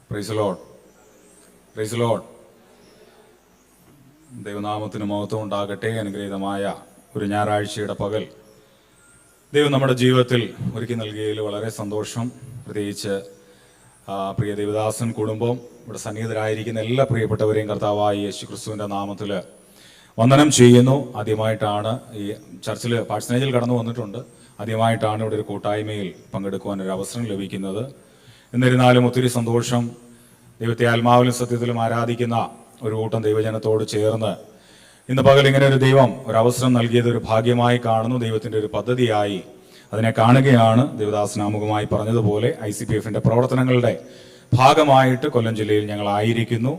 Praise Lord, praise Lord. ദൈവനാമത്തിന് മഹത്വം ഉണ്ടാകട്ടെ. അനുഗ്രഹീതമായ ഒരു ഞായറാഴ്ചയുടെ പകൽ ദൈവം നമ്മുടെ ജീവിതത്തിൽ ഒരുക്കി നൽകിയതിൽ വളരെ സന്തോഷം. പ്രത്യേകിച്ച് പ്രിയ ദേവദാസൻ കുടുംബം, ഇവിടെ സന്നിഹിതരായിരിക്കുന്ന എല്ലാ പ്രിയപ്പെട്ടവരെയും കർത്താവായ യേശു ക്രിസ്തുവിൻ്റെ നാമത്തിൽ വന്ദനം ചെയ്യുന്നു. ആദ്യമായിട്ടാണ് ഈ ചർച്ചിൽ പാഴ്സനേജിൽ കടന്നു വന്നിട്ടുണ്ട്. ആദ്യമായിട്ടാണ് ഇവിടെ ഒരു കൂട്ടായ്മയിൽ പങ്കെടുക്കുവാൻ ഒരു അവസരം ലഭിക്കുന്നത്. എന്നിരുന്നാലും ഒത്തിരി സന്തോഷം. ദൈവത്തെ ആത്മാവിലും സത്യത്തിലും ആരാധിക്കുന്ന ഒരു കൂട്ടം ദൈവജനത്തോട് ചേർന്ന് ഇന്ന് പകൽ ഇങ്ങനെ ഒരു ദൈവം ഒരു അവസരം നൽകിയത് ഒരു ഭാഗ്യമായി കാണുന്നു. ദൈവത്തിൻ്റെ ഒരു പദ്ധതിയായി അതിനെ കാണുകയാണ്. ദേവദാസൻ ആമുഖമായി പറഞ്ഞതുപോലെ ICPF-ന്റെ പ്രവർത്തനങ്ങളുടെ ഭാഗമായിട്ട് കൊല്ലം ജില്ലയിൽ ഞങ്ങൾ ആയിരിക്കുന്നു.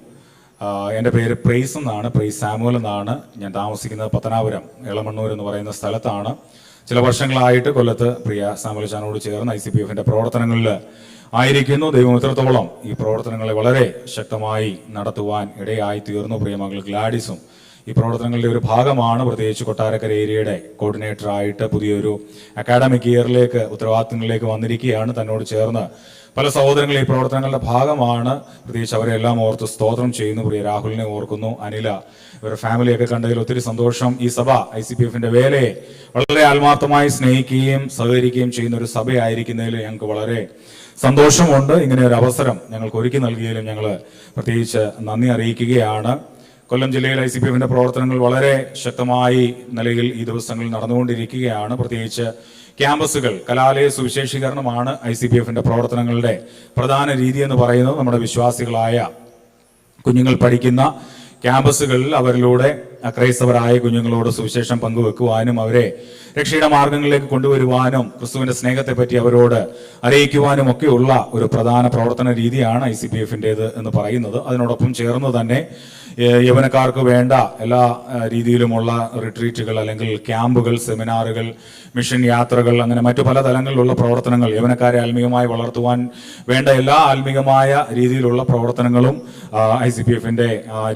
എൻ്റെ പേര് പ്രൈസ് എന്നാണ്, പ്രൈസ് സാമുവൽ എന്നാണ്. ഞാൻ താമസിക്കുന്നത് പത്തനാപുരം എളമണ്ണൂർ എന്ന് പറയുന്ന സ്ഥലത്താണ്. ചില വർഷങ്ങളായിട്ട് കൊല്ലത്ത് പ്രിയ സാമുവൽ ചാനോട് ചേർന്ന് ICPF-ന്റെ പ്രവർത്തനങ്ങളിൽ ആയിരിക്കുന്നു. ദൈവം ഇത്രത്തോളം ഈ പ്രവർത്തനങ്ങളെ വളരെ ശക്തമായി നടത്തുവാൻ ഇടയായി തീർന്നു. പ്രിയ മകൾ ഗ്ലാഡിസും ഈ പ്രവർത്തനങ്ങളുടെ ഒരു ഭാഗമാണ്. പ്രത്യേകിച്ച് കൊട്ടാരക്കര ഏരിയയുടെ കോർഡിനേറ്ററായിട്ട് പുതിയൊരു അക്കാഡമിക് ഇയറിലേക്ക് ഉത്തരവാദിത്തങ്ങളിലേക്ക് വന്നിരിക്കുകയാണ്. തന്നോട് ചേർന്ന് പല സഹോദരങ്ങൾ ഈ പ്രവർത്തനങ്ങളുടെ ഭാഗമാണ്. പ്രത്യേകിച്ച് അവരെല്ലാം ഓർത്ത് സ്തോത്രം ചെയ്യുന്നു. പ്രിയ രാഹുലിനെ ഓർക്കുന്നു, അനില, ഇവരുടെ ഫാമിലിയൊക്കെ കണ്ടതിൽ ഒത്തിരി സന്തോഷം. ഈ സഭ ICPF-ന്റെ വേലയെ വളരെ ആത്മാർത്ഥമായി സ്നേഹിക്കുകയും സഹകരിക്കുകയും ചെയ്യുന്ന ഒരു സഭയായിരിക്കുന്നതിൽ ഞങ്ങൾക്ക് വളരെ സന്തോഷമുണ്ട്. ഇങ്ങനെ ഒരു അവസരം ഞങ്ങൾക്ക് ഒരുക്കി നൽകിയതിലും ഞങ്ങൾ പ്രത്യേകിച്ച് നന്ദി അറിയിക്കുകയാണ്. കൊല്ലം ജില്ലയിൽ ICPF-ന്റെ പ്രവർത്തനങ്ങൾ വളരെ ശക്തമായി നിലയിൽ ഈ ദിവസങ്ങളിൽ നടന്നുകൊണ്ടിരിക്കുകയാണ്. പ്രത്യേകിച്ച് ക്യാമ്പസുകൾ, കലാലയ സുവിശേഷീകരണമാണ് ICPF-ന്റെ പ്രവർത്തനങ്ങളുടെ പ്രധാന രീതി എന്ന് പറയുന്നത്. നമ്മുടെ വിശ്വാസികളായ കുഞ്ഞുങ്ങൾ പഠിക്കുന്ന ക്യാമ്പസുകളിൽ അവരിലൂടെ അക്രൈസ്തവരായ കുഞ്ഞുങ്ങളോട് സുവിശേഷം പങ്കുവെക്കുവാനും അവരെ രക്ഷയുടെ മാർഗങ്ങളിലേക്ക് കൊണ്ടുവരുവാനും ക്രിസ്തുവിന്റെ സ്നേഹത്തെ പറ്റി അവരോട് അറിയിക്കുവാനും ഒക്കെയുള്ള ഒരു പ്രധാന പ്രവർത്തന രീതിയാണ് ICPF-ന്റേത് എന്ന് പറയുന്നത്. അതിനോടൊപ്പം ചേർന്ന് തന്നെ യൗവനക്കാർക്ക് വേണ്ട എല്ലാ രീതിയിലുമുള്ള റിട്രീറ്റുകൾ അല്ലെങ്കിൽ ക്യാമ്പുകൾ, സെമിനാറുകൾ, മിഷൻ യാത്രകൾ, അങ്ങനെ മറ്റു പല തലങ്ങളിലുള്ള പ്രവർത്തനങ്ങൾ, യൗവനക്കാരെ ആത്മീയമായി വളർത്തുവാൻ വേണ്ട എല്ലാ ആത്മീയമായ രീതിയിലുള്ള പ്രവർത്തനങ്ങളും ICPF-ന്റെ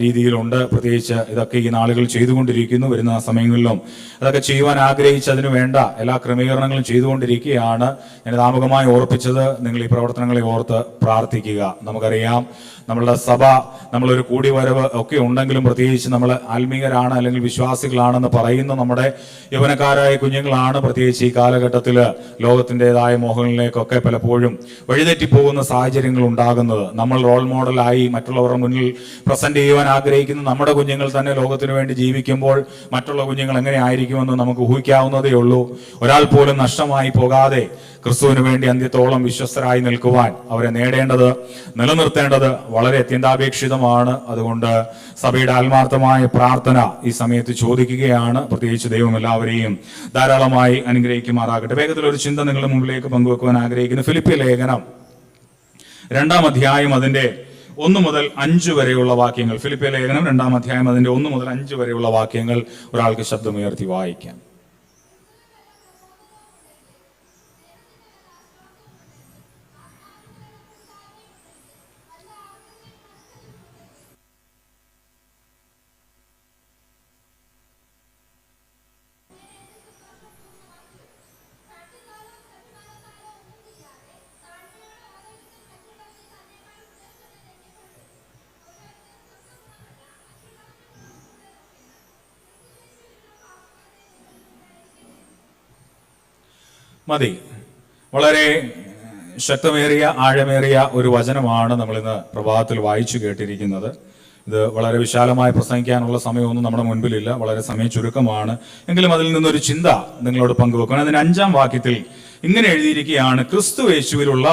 രീതിയിലുണ്ട്. പ്രത്യേകിച്ച് ഇതൊക്കെ ഈ നാളുകൾ ചെയ്തുകൊണ്ടിരിക്കുന്നു. വരുന്ന സമയങ്ങളിലും അതൊക്കെ ചെയ്യുവാൻ ആഗ്രഹിച്ച് അതിനു വേണ്ട എല്ലാ ക്രമീകരണങ്ങളും ചെയ്തുകൊണ്ടിരിക്കുകയാണ്. ഞാൻ ആമുഖമായി ഓർപ്പിച്ചത്, നിങ്ങൾ ഈ പ്രവർത്തനങ്ങളെ ഓർത്ത് പ്രാർത്ഥിക്കുക. നമുക്കറിയാം, നമ്മളുടെ സഭ, നമ്മളൊരു കൂടിവരവ് ഒക്കെ ഉണ്ടെങ്കിലും പ്രത്യേകിച്ച് നമ്മൾ ആത്മീയരാണ് അല്ലെങ്കിൽ വിശ്വാസികളാണെന്ന് പറയുന്ന നമ്മുടെ യൗവനക്കാരായ കുഞ്ഞുങ്ങളാണ് പ്രത്യേകിച്ച് ഈ കാലഘട്ടത്തിൽ ലോകത്തിൻ്റെതായ മോഹങ്ങളിലേക്കൊക്കെ പലപ്പോഴും വഴിതെറ്റിപ്പോകുന്ന സാഹചര്യങ്ങൾ ഉണ്ടാകുന്നത്. നമ്മൾ റോൾ മോഡലായി മറ്റുള്ളവരുടെ മുന്നിൽ പ്രസന്റ് ചെയ്യുവാൻ ആഗ്രഹിക്കുന്ന നമ്മുടെ കുഞ്ഞുങ്ങൾ തന്നെ ലോകത്തിനു വേണ്ടി ജീവിക്കുമ്പോൾ മറ്റുള്ള കുഞ്ഞുങ്ങൾ എങ്ങനെ ആയിരിക്കുമെന്ന് നമുക്ക് ഊഹിക്കാവുന്നതേ ഉള്ളൂ. ഒരാൾ പോലും നഷ്ടമായി പോകാതെ ക്രിസ്തുവിന് വേണ്ടി അന്ത്യത്തോളം വിശ്വസ്തരായി നിൽക്കുവാൻ അവരെ നേടേണ്ടത്, നിലനിർത്തേണ്ടത് വളരെ അത്യന്താപേക്ഷിതമാണ്. അതുകൊണ്ട് സഭയുടെ ആത്മാർത്ഥമായ പ്രാർത്ഥന ഈ സമയത്ത് ചോദിക്കുകയാണ്. പ്രത്യേകിച്ച് ദൈവം എല്ലാവരെയും ധാരാളമായി അനുഗ്രഹിക്കുമാറാകട്ടെ. വേഗത്തിൽ ഒരു ചിന്ത നിങ്ങളുടെ മുമ്പിലേക്ക് പങ്കുവെക്കുവാൻ ആഗ്രഹിക്കുന്നു. ഫിലിപ്പിയ ലേഖനം 2-ാം അധ്യായം അതിന്റെ 1 മുതൽ 5 വരെയുള്ള വാക്യങ്ങൾ. ഫിലിപ്പിയ ലേഖനം 2-ാം അധ്യായം അതിന്റെ 1 മുതൽ 5 വരെയുള്ള വാക്യങ്ങൾ ഒരാൾക്ക് ശബ്ദമുയർത്തി വായിക്കാം. മതി. വളരെ ശക്തമേറിയ ആഴമേറിയ ഒരു വചനമാണ് നമ്മളിന്ന് പ്രഭാതത്തിൽ വായിച്ചു കേട്ടിരിക്കുന്നത്. ഇത് വളരെ വിശാലമായി പ്രസംഗിക്കാനുള്ള സമയമൊന്നും നമ്മുടെ മുൻപിലില്ല, വളരെ സമയ ചുരുക്കമാണ്. എങ്കിലും അതിൽ നിന്നൊരു ചിന്ത നിങ്ങളോട് പങ്കുവെക്കണം. അതിന് 5-ാം വാക്യത്തിൽ ഇങ്ങനെ എഴുതിയിരിക്കുകയാണ്: ക്രിസ്തു യേശുവിലുള്ള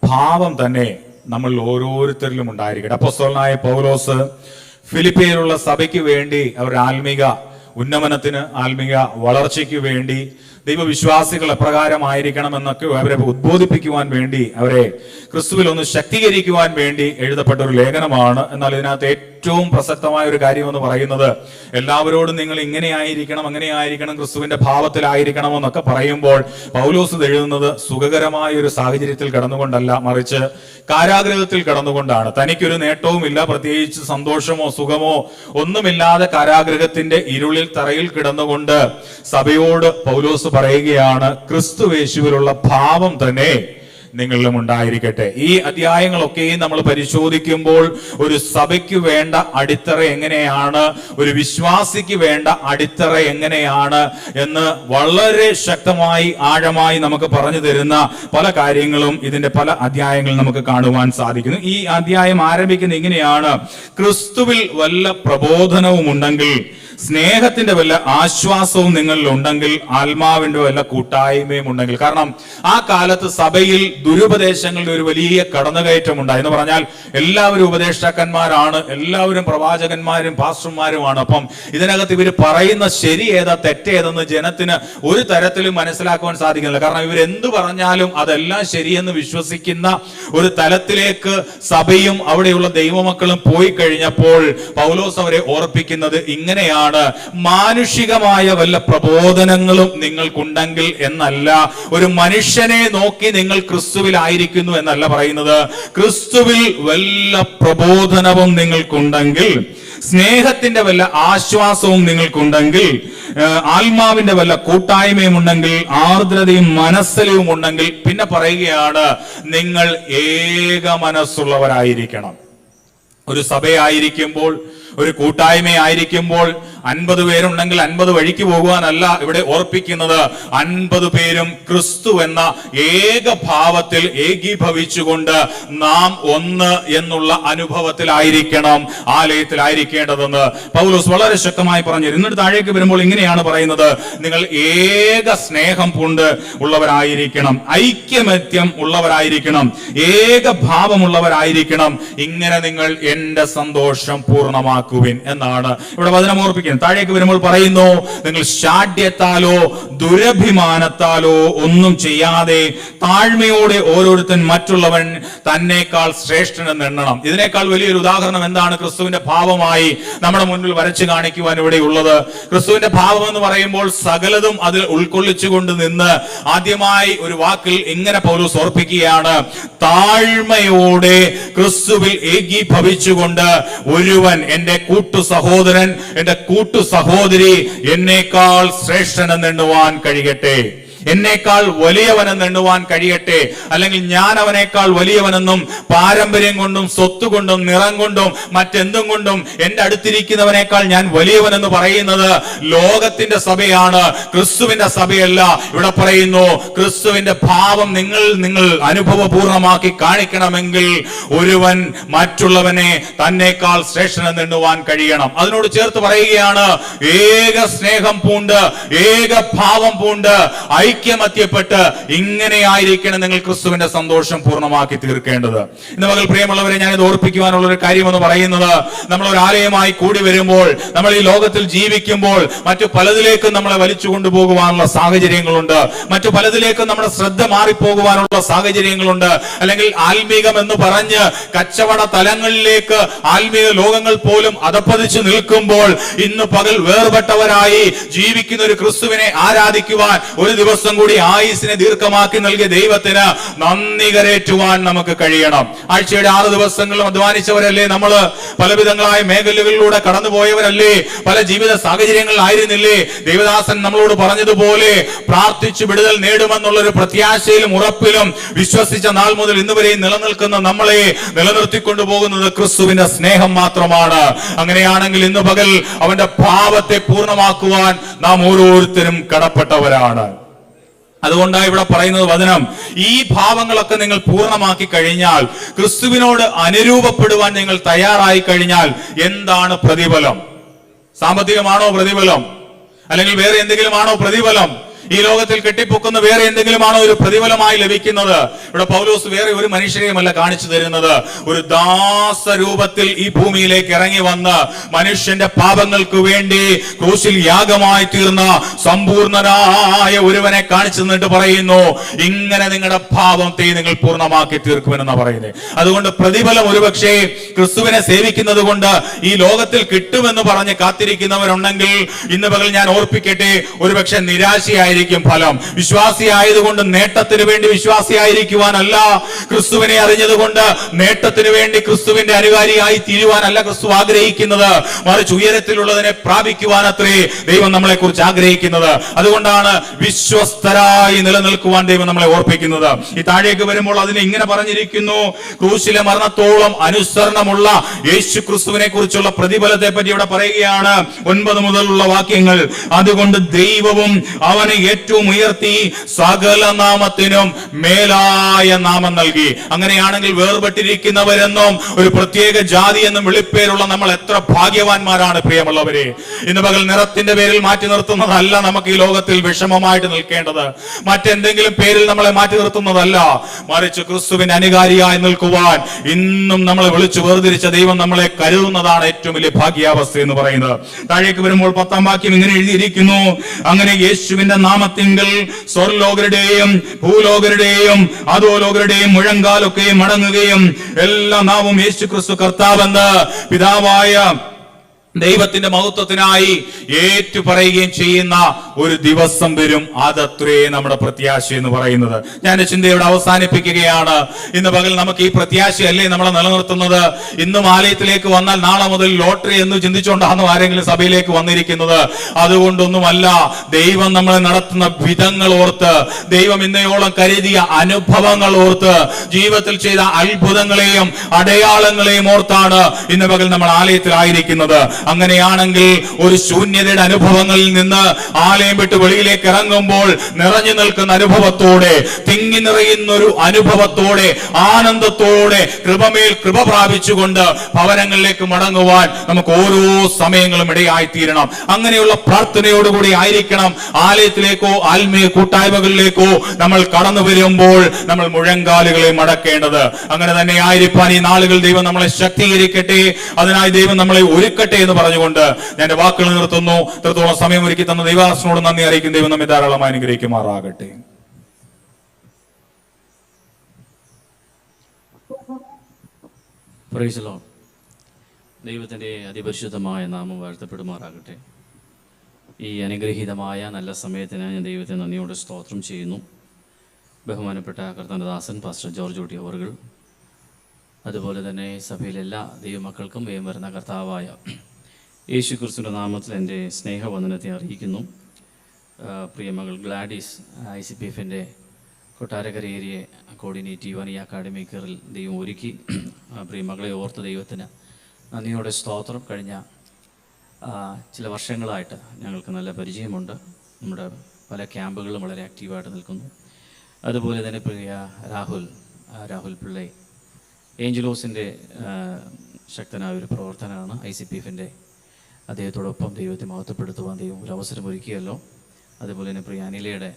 ഭാവം തന്നെ നമ്മൾ ഓരോരുത്തരിലും ഉണ്ടായിരിക്കട്ടെ. അപ്പോസ്തലനായ പൗലോസ് ഫിലിപ്പിയിലുള്ള സഭയ്ക്ക് വേണ്ടി അവരുടെ ആത്മീക ഉന്നമനത്തിന്, ആത്മീയ വളർച്ചയ്ക്ക് വേണ്ടി ദൈവവിശ്വാസികൾ എപ്രകാരമായിരിക്കണമെന്നൊക്കെ അവരെ ഉദ്ബോധിപ്പിക്കുവാൻ വേണ്ടി, അവരെ ക്രിസ്തുവിൽ ഒന്ന് ശക്തീകരിക്കുവാൻ വേണ്ടി എഴുതപ്പെട്ട ഒരു ലേഖനമാണ്. എന്നാൽ ഇതിനകത്ത് ഏറ്റവും പ്രസക്തമായ ഒരു കാര്യം എന്ന് പറയുന്നത്, എല്ലാവരോടും നിങ്ങൾ ഇങ്ങനെയായിരിക്കണം, അങ്ങനെയായിരിക്കണം, ക്രിസ്തുവിന്റെ ഭാവത്തിലായിരിക്കണം എന്നൊക്കെ പറയുമ്പോൾ പൗലോസ് എഴുതുന്നത് സുഖകരമായ ഒരു സാഹചര്യത്തിൽ കടന്നുകൊണ്ടല്ല, മറിച്ച് കാരാഗ്രഹത്തിൽ കടന്നുകൊണ്ടാണ്. തനിക്കൊരു നേട്ടവുമില്ല, പ്രത്യേകിച്ച് സന്തോഷമോ സുഖമോ ഒന്നുമില്ലാതെ കാരാഗ്രഹത്തിന്റെ ഇരുളിൽ തറയിൽ കിടന്നുകൊണ്ട് സഭയോട് പൗലോസ് പറയുകയാണ്, ക്രിസ്തുയേശുവിലുള്ള ഭാവം തന്നെ നിങ്ങളിലും ഉണ്ടായിരിക്കട്ടെ. ഈ അധ്യായങ്ങളൊക്കെയും നമ്മൾ പരിശോധിക്കുമ്പോൾ ഒരു സഭയ്ക്ക് വേണ്ട അടിത്തറ എങ്ങനെയാണ്, ഒരു വിശ്വാസിക്ക് വേണ്ട അടിത്തറ എങ്ങനെയാണ് എന്ന് വളരെ ശക്തമായി ആഴമായി നമുക്ക് പറഞ്ഞു തരുന്ന പല കാര്യങ്ങളും ഇതിന്റെ പല അധ്യായങ്ങളിൽ നമുക്ക് കാണുവാൻ സാധിക്കുന്നു. ഈ അധ്യായം ആരംഭിക്കുന്നത് ഇങ്ങനെയാണ്: ക്രിസ്തുവിൽ വല്ല പ്രബോധനവും ഉണ്ടെങ്കിൽ, സ്നേഹത്തിന്റെ വല്ല ആശ്വാസവും നിങ്ങളിൽ ഉണ്ടെങ്കിൽ, ആത്മാവിന്റെ വല്ല കൂട്ടായ്മയും ഉണ്ടെങ്കിൽ. കാരണം ആ കാലത്ത് സഭയിൽ ദുരുപദേശങ്ങളുടെ ഒരു വലിയ കടന്നുകയറ്റം ഉണ്ടായി. എന്ന് പറഞ്ഞാൽ എല്ലാവരും ഉപദേഷ്ടാക്കന്മാരാണ്, എല്ലാവരും പ്രവാചകന്മാരും പാസ്റ്റർമാരുമാണ്. അപ്പം ഇതിനകത്ത് ഇവർ പറയുന്ന ശരി ഏതാ തെറ്റേതെന്ന് ജനത്തിന് ഒരു തരത്തിലും മനസ്സിലാക്കുവാൻ സാധിക്കുന്നില്ല. കാരണം ഇവരെന്ത് പറഞ്ഞാലും അതെല്ലാം ശരിയെന്ന് വിശ്വസിക്കുന്ന ഒരു തലത്തിലേക്ക് സഭയും അവിടെയുള്ള ദൈവമക്കളും പോയി കഴിഞ്ഞപ്പോൾ പൗലോസ് അവരെ ഓർപ്പിക്കുന്നത് ഇങ്ങനെയാണ്: മാനുഷികമായ വല്ല പ്രബോധനങ്ങളും നിങ്ങൾക്കുണ്ടെങ്കിൽ എന്നല്ല, ഒരു മനുഷ്യനെ നോക്കി നിങ്ങൾ ക്രിസ്തുവിലായിരിക്കുന്നു എന്നല്ല പറയുന്നത്. ക്രിസ്തുവിൽ വല്ല പ്രബോധനവും നിങ്ങൾക്കുണ്ടെങ്കിൽ, സ്നേഹത്തിന്റെ വല്ല ആശ്വാസവും നിങ്ങൾക്കുണ്ടെങ്കിൽ, ആത്മാവിന്റെ വല്ല കൂട്ടായ്മയും ഉണ്ടെങ്കിൽ, ആർദ്രതയും മനസ്സലിവും ഉണ്ടെങ്കിൽ, പിന്നെ പറയുകയാണ് നിങ്ങൾ ഏക മനസ്സുള്ളവരായിരിക്കണം. ഒരു സഭയായിരിക്കുമ്പോൾ, ഒരു കൂട്ടായ്മയായിരിക്കുമ്പോൾ 50 പേരുണ്ടെങ്കിൽ 50 വഴിക്ക് പോകുവാനല്ല ഇവിടെ ഓർപ്പിക്കുന്നത്. 50 പേരും ക്രിസ്തു എന്ന ഏകഭാവത്തിൽ ഏകീഭവിച്ചുകൊണ്ട് നാം ഒന്ന് എന്നുള്ള അനുഭവത്തിലായിരിക്കണം ആലയത്തിലായിരിക്കേണ്ടതെന്ന് പൗലോസ് വളരെ ശക്തമായി പറഞ്ഞു. എന്നിട്ട് താഴേക്ക് വരുമ്പോൾ ഇങ്ങനെയാണ് പറയുന്നത്: നിങ്ങൾ ഏക സ്നേഹം പൂണ്ട് ഉള്ളവരായിരിക്കണം, ഐക്യമത്യം ഉള്ളവരായിരിക്കണം, ഏകഭാവമുള്ളവരായിരിക്കണം. ഇങ്ങനെ നിങ്ങൾ എന്റെ സന്തോഷം പൂർണ്ണമാക്കുവിൻ എന്നാണ് ഇവിടെ വചനം ഓർപ്പിക്കുന്നത്. താഴേക്ക് വരുമ്പോൾ പറയുന്നു: നിങ്ങൾ ശാഠ്യത്താലോ ദുരഭിമാനത്താലോ ഒന്നും ചെയ്യാതെ താഴ്മയോടെ ഓരോരുത്തൻ മറ്റുള്ളവൻ തന്നേക്കാൾ ശ്രേഷ്ഠനെന്ന് എണ്ണണം. ഇതിനേക്കാൾ വലിയൊരു ഉദാഹരണം എന്താണ് ക്രിസ്തുവിന്റെ ഭാവമായി നമ്മുടെ മുന്നിൽ വരച്ചു കാണിക്കുവാൻ ഇവിടെ ഉള്ളത്? ക്രിസ്തുവിന്റെ ഭാവം എന്ന് പറയുമ്പോൾ സകലതും അതിൽ ഉൾക്കൊള്ളിച്ചുകൊണ്ട് നിന്ന് ആദ്യമായി ഒരു വാക്കിൽ ഇങ്ങനെ പൗലോസ് ഓർപ്പിക്കുകയാണ്: താഴ്മയോടെ ക്രിസ്തുവിൽ ഏകീഭവിച്ചുകൊണ്ട് ഒരുവൻ, എന്റെ കൂട്ടു സഹോദരൻ, എന്റെ കൂട്ടു സഹോദരി എന്നേക്കാൾ ശ്രേഷ്ഠനെന്നെണ്ണുവാൻ കഴിയട്ടെ, എന്നേക്കാൾ വലിയവനെന്ന് എണ്ണുവാൻ കഴിയട്ടെ. അല്ലെങ്കിൽ ഞാൻ അവനേക്കാൾ വലിയവനെന്നും പാരമ്പര്യം കൊണ്ടും സ്വത്ത് കൊണ്ടും നിറം കൊണ്ടും മറ്റെന്തും കൊണ്ടും എന്റെ അടുത്തിരിക്കുന്നവനേക്കാൾ ഞാൻ വലിയവനെന്ന് പറയുന്നത് ലോകത്തിന്റെ സഭയാണ്, ക്രിസ്തുവിന്റെ സഭയല്ല. ഇവിടെ പറയുന്നു ക്രിസ്തുവിന്റെ ഭാവം നിങ്ങൾ അനുഭവപൂർണമാക്കി കാണിക്കണമെങ്കിൽ ഒരുവൻ മറ്റുള്ളവനെ തന്നേക്കാൾ ശ്രേഷ്ഠനെന്ന് എണ്ണുവാൻ കഴിയണം. അതിനോട് ചേർത്ത് പറയുകയാണ്: ഏക സ്നേഹം പൂണ്ട്, ഏക ഭാവം പൂണ്ട്, ഐക്യമത്യപ്പെട്ട് ഇങ്ങനെയായിരിക്കണം നിങ്ങൾ ക്രിസ്തുവിന്റെ സന്തോഷം പൂർണ്ണമാക്കി തീർക്കേണ്ടത്. ഇന്ന് മകൾ പ്രിയമുള്ളവരെ, ഞാനിത് ഓർപ്പിക്കുവാനുള്ള ഒരു കാര്യമെന്ന് പറയുന്നത്, നമ്മൾ ഒരു ആലയമായി കൂടി വരുമ്പോൾ, നമ്മൾ ഈ ലോകത്തിൽ ജീവിക്കുമ്പോൾ മറ്റു പലതിലേക്കും നമ്മളെ വലിച്ചു കൊണ്ടുപോകുവാനുള്ള സാഹചര്യങ്ങളുണ്ട്, മറ്റു പലതിലേക്കും നമ്മുടെ ശ്രദ്ധ മാറിപ്പോകുവാനുള്ള സാഹചര്യങ്ങളുണ്ട്. അല്ലെങ്കിൽ ആത്മീകം എന്ന് പറഞ്ഞ് കച്ചവട തലങ്ങളിലേക്ക് ആത്മീയ ലോകങ്ങൾ പോലും അധപ്പതിച്ചു നിൽക്കുമ്പോൾ ഇന്ന് പകൽ വേർപെട്ടവരായി ജീവിക്കുന്ന ഒരു ക്രിസ്തുവിനെ ആരാധിക്കുവാൻ, ഒരു ദിവസം കൂടി ആയുസിനെ ദീർഘമാക്കി നൽകിയ ദൈവത്തിന് നന്ദി കരേറ്റുവാൻ നമുക്ക് കഴിയണം. ആഴ്ചയുടെ 6 ദിവസങ്ങളും അധ്വാനിച്ചവരല്ലേ നമ്മള്? പലവിധങ്ങളായ മേഖലകളിലൂടെ കടന്നുപോയവരല്ലേ? പല ജീവിത സാഹചര്യങ്ങളിലായിരുന്നില്ലേ? ദേവദാസൻ നമ്മളോട് പറഞ്ഞതുപോലെ പ്രാർത്ഥിച്ചു വിടുതൽ നേടുമെന്നുള്ള ഒരു പ്രത്യാശയിലും ഉറപ്പിലും വിശ്വസിച്ച നാൾ മുതൽ ഇന്ന് വരെയും നിലനിൽക്കുന്ന നമ്മളെ നിലനിർത്തിക്കൊണ്ടു പോകുന്നത് ക്രിസ്തുവിന്റെ സ്നേഹം മാത്രമാണ്. അങ്ങനെയാണെങ്കിൽ ഇന്ന് പകൽ അവന്റെ ഭാവത്തെ പൂർണ്ണമാക്കുവാൻ നാം ഓരോരുത്തരും കടപ്പെട്ടവരാണ്. അതുകൊണ്ടാണ് ഇവിടെ പറയുന്നത് വചനം, ഈ ഭാവങ്ങളൊക്കെ നിങ്ങൾ പൂർണ്ണമാക്കി കഴിഞ്ഞാൽ, ക്രിസ്തുവിനോട് അനുരൂപപ്പെടുവാൻ നിങ്ങൾ തയ്യാറായി കഴിഞ്ഞാൽ എന്താണ് പ്രതിഫലം? സാമ്പത്തികമാണോ പ്രതിഫലം? അല്ലെങ്കിൽ വേറെ എന്തെങ്കിലും ആണോ പ്രതിഫലം? ഈ ലോകത്തിൽ കെട്ടിപ്പൊക്കുന്ന വേറെ എന്തെങ്കിലുമാണോ ഒരു പ്രതിഫലമായി ലഭിക്കുന്നത്? ഇവിടെ പൗലോസ് വേറെ ഒരു മനുഷ്യരെയുമല്ല കാണിച്ചു തരുന്നത്. ഒരു ദാസരൂപത്തിൽ ഈ ഭൂമിയിലേക്ക് ഇറങ്ങി വന്ന് മനുഷ്യന്റെ പാപങ്ങൾക്ക് വേണ്ടി ക്രൂശിൽ യാഗമായി തീർന്ന സമ്പൂർണനായ ഒരുവനെ കാണിച്ചു തന്നിട്ട് പറയുന്നു, ഇങ്ങനെ നിങ്ങളുടെ ഭാവത്തെ നിങ്ങൾ പൂർണ്ണമാക്കി തീർക്കുമെന്നാ പറയുന്നത്. അതുകൊണ്ട് പ്രതിഫലം ഒരുപക്ഷെ ക്രിസ്തുവിനെ സേവിക്കുന്നത് കൊണ്ട് ഈ ലോകത്തിൽ കിട്ടുമെന്ന് പറഞ്ഞ് കാത്തിരിക്കുന്നവരുണ്ടെങ്കിൽ ഇന്ന് പകൽ ഞാൻ ഓർപ്പിക്കട്ടെ, ഒരുപക്ഷെ നിരാശയായി എന്തായിരിക്കും ഫലം? വിശ്വാസിയായതുകൊണ്ട് നേട്ടത്തിന് വേണ്ടി വിശ്വാസിയായിരിക്കുവാനല്ല, ക്രിസ്തുവിനെ അറിഞ്ഞതുകൊണ്ട് നേട്ടത്തിന് വേണ്ടി ക്രിസ്തുവിന്റെ അനുകാരിയായി തീരുവാനല്ല ക്രിസ്തു ആഗ്രഹിക്കുന്നത്. മറിച്ച് ഉയരത്തിലുള്ളതിനെ പ്രാപിക്കുവാനത്രേ ദൈവം നമ്മളെ കുറിച്ച് ആഗ്രഹിക്കുന്നത്. അതുകൊണ്ടാണ് വിശ്വസ്തരായി നിലനിൽക്കുവാൻ ദൈവം നമ്മളെ ഓർപ്പിക്കുന്നത്. ഈ താഴേക്ക് വരുമ്പോൾ അതിനെ ഇങ്ങനെ പറഞ്ഞിരിക്കുന്നു: ക്രൂശിലെ മരണത്തോളം അനുസരണമുള്ള യേശു ക്രിസ്തുവിനെ കുറിച്ചുള്ള പ്രതിഫലത്തെ പറ്റി ഇവിടെ പറയുകയാണ്. 9 മുതലുള്ള വാക്യങ്ങൾ. അതുകൊണ്ട് ദൈവവും അവനെ ഏറ്റവും ഉയർത്തി സകല നാമത്തിനും മേലായ നാമം നൽകി. അങ്ങനെയാണെങ്കിൽ വേർപെട്ടിരിക്കുന്നവരെന്നും ഒരു പ്രത്യേക ജാതി എന്നും വിളിപ്പേരുള്ള നമ്മൾ എത്ര ഭാഗ്യവാന്മാരാണ് പ്രിയമുള്ളവരെ. ഇന്ന് പകൽ നിറത്തിന്റെ പേരിൽ മാറ്റി നിർത്തുന്നതല്ല നമുക്ക് ഈ ലോകത്തിൽ വിഷമമായിട്ട് നിൽക്കേണ്ടത്. മറ്റെന്തെങ്കിലും പേരിൽ നമ്മളെ മാറ്റി നിർത്തുന്നതല്ല, മറിച്ച് ക്രിസ്തുവിന്റെ അനുകാരിയായി നിൽക്കുവാൻ ഇന്നും നമ്മളെ വിളിച്ചു വേർതിരിച്ച ദൈവം നമ്മളെ കരുതുന്നതാണ് ഏറ്റവും വലിയ ഭാഗ്യാവസ്ഥ എന്ന് പറയുന്നത്. താഴേക്ക് വരുമ്പോൾ 10-ാം വാക്യം ഇങ്ങനെ എഴുതിയിരിക്കുന്നു: അങ്ങനെ യേശുവിന്റെ നാമത്തിങ്കൽ സ്വർലോകരുടെയും ഭൂലോകരുടെയും അധോലോകരുടെയും മുഴങ്കാലൊക്കെയും മടങ്ങുകയും എല്ലാ നാവും യേശു ക്രിസ്തു കർത്താവെന്ന് പിതാവായ ദൈവത്തിന്റെ മഹത്വത്തിനായി ഏറ്റുപറയുകയും ചെയ്യുന്ന ഒരു ദിവസം വരും. അതത്രേ നമ്മുടെ പ്രത്യാശ എന്ന് പറയുന്നത്. ഞാൻ ചിന്തയോടെ അവസാനിപ്പിക്കുകയാണ്. ഇന്ന് പകൽ നമുക്ക് ഈ പ്രത്യാശയല്ലേ നമ്മളെ നിലനിർത്തുന്നത്? ഇന്നും ആലയത്തിലേക്ക് വന്നാൽ നാളെ മുതൽ ലോട്ടറി എന്ന് ചിന്തിച്ചുകൊണ്ടാണ് ആരെങ്കിലും സഭയിലേക്ക് വന്നിരിക്കുന്നത്? അതുകൊണ്ടൊന്നുമല്ല. ദൈവം നമ്മളെ നടത്തുന്ന വിധങ്ങൾ ഓർത്ത്, ദൈവം ഇന്നയോളം കരുതിയ അനുഭവങ്ങൾ ഓർത്ത്, ജീവിതത്തിൽ ചെയ്ത അത്ഭുതങ്ങളെയും അടയാളങ്ങളെയും ഓർത്താണ് ഇന്ന് പകൽ നമ്മൾ ആലയത്തിലായിരിക്കുന്നത്. അങ്ങനെയാണെങ്കിൽ ഒരു ശൂന്യതയുടെ അനുഭവങ്ങളിൽ നിന്ന് ആലയം വിട്ട് വെളിയിലേക്ക് ഇറങ്ങുമ്പോൾ നിറഞ്ഞു നിൽക്കുന്ന അനുഭവത്തോടെ, തിങ്ങി നിറയുന്ന ഒരു അനുഭവത്തോടെ, ആനന്ദത്തോടെ, കൃപമേൽ കൃപ പ്രാപിച്ചുകൊണ്ട് ഭവനങ്ങളിലേക്ക് മടങ്ങുവാൻ നമുക്ക് ഓരോ സമയങ്ങളും ഇടയായിത്തീരണം. അങ്ങനെയുള്ള പ്രാർത്ഥനയോടുകൂടി ആയിരിക്കണം ആലയത്തിലേക്കോ ആത്മീയ കൂട്ടായ്മകളിലേക്കോ നമ്മൾ കടന്നു വരുമ്പോൾ നമ്മൾ മുഴങ്കാലുകളെ മടക്കേണ്ടത്. അങ്ങനെ തന്നെ ആയിരിക്കാൻ ഈ നാളുകൾ ദൈവം നമ്മളെ ശക്തീകരിക്കട്ടെ. അതിനായി ദൈവം നമ്മളെ ഒരുക്കട്ടെ എന്ന് പറഞ്ഞുകൊണ്ട് ഞാൻ വാക്കുകൾ നിർത്തുന്നു. ഇത്രത്തോളം സമയം ഒരുക്കി തന്ന ദൈവദാസനോട് നന്ദി അറിയിക്കും. ദൈവം നമ്മെ ധാരാളമായി അനുഗ്രഹിക്കുമാറാകട്ടെ. Price the Lord. ദൈവത്തിന്റെ അതിപരിശുദ്ധമായ നാമം വാഴ്ത്തപ്പെടുമാറാകട്ടെ. ഈ അനുഗ്രഹീതമായ നല്ല സമയത്തിന് ഞാൻ ദൈവത്തെ നന്ദിയോടെ സ്തോത്രം ചെയ്യുന്നു. ബഹുമാനപ്പെട്ട കർത്തനദാസൻ പാസ്റ്റർ ജോർജ് ഊട്ടി അവറുകൾ, അതുപോലെ തന്നെ സഭയിലെ എല്ലാ ദൈവമക്കൾക്കും വേഗം വരുന്ന കർത്താവായ യേശു ക്രിസ്തുവിൻ്റെ നാമത്തിൽ എൻ്റെ സ്നേഹവന്ദനത്തെ അറിയിക്കുന്നു. പ്രിയമകൾ ഗ്ലാഡീസ് ICPFൻ്റെ കൊട്ടാരക്കര ഏരിയ കോർഡിനേറ്റ് ചെയ്യുവാൻ ഈ അക്കാഡമിക് ഇയറിൽ ദൈവം ഒരുക്കി. പ്രിയമകളെ ഓർത്ത് ദൈവത്തിന് നന്ദിയോടെ സ്തോത്രം. കഴിഞ്ഞ ചില വർഷങ്ങളായിട്ട് ഞങ്ങൾക്ക് നല്ല പരിചയമുണ്ട്. നമ്മുടെ പല ക്യാമ്പുകളും വളരെ ആക്റ്റീവായിട്ട് നിൽക്കുന്നു. അതുപോലെ തന്നെ പ്രിയ രാഹുൽ പിള്ളൈ ഏഞ്ചലോസിൻ്റെ ശക്തനായ ഒരു പ്രവർത്തനമാണ് ICPFൻ്റെ. അദ്ദേഹത്തോടൊപ്പം ദൈവത്തെ മഹത്വപ്പെടുത്തുവാൻ ദൈവം ഒരു അവസരം ഒരുക്കിയല്ലോ. അതുപോലെ തന്നെ പ്രിയ അനിലയുടെ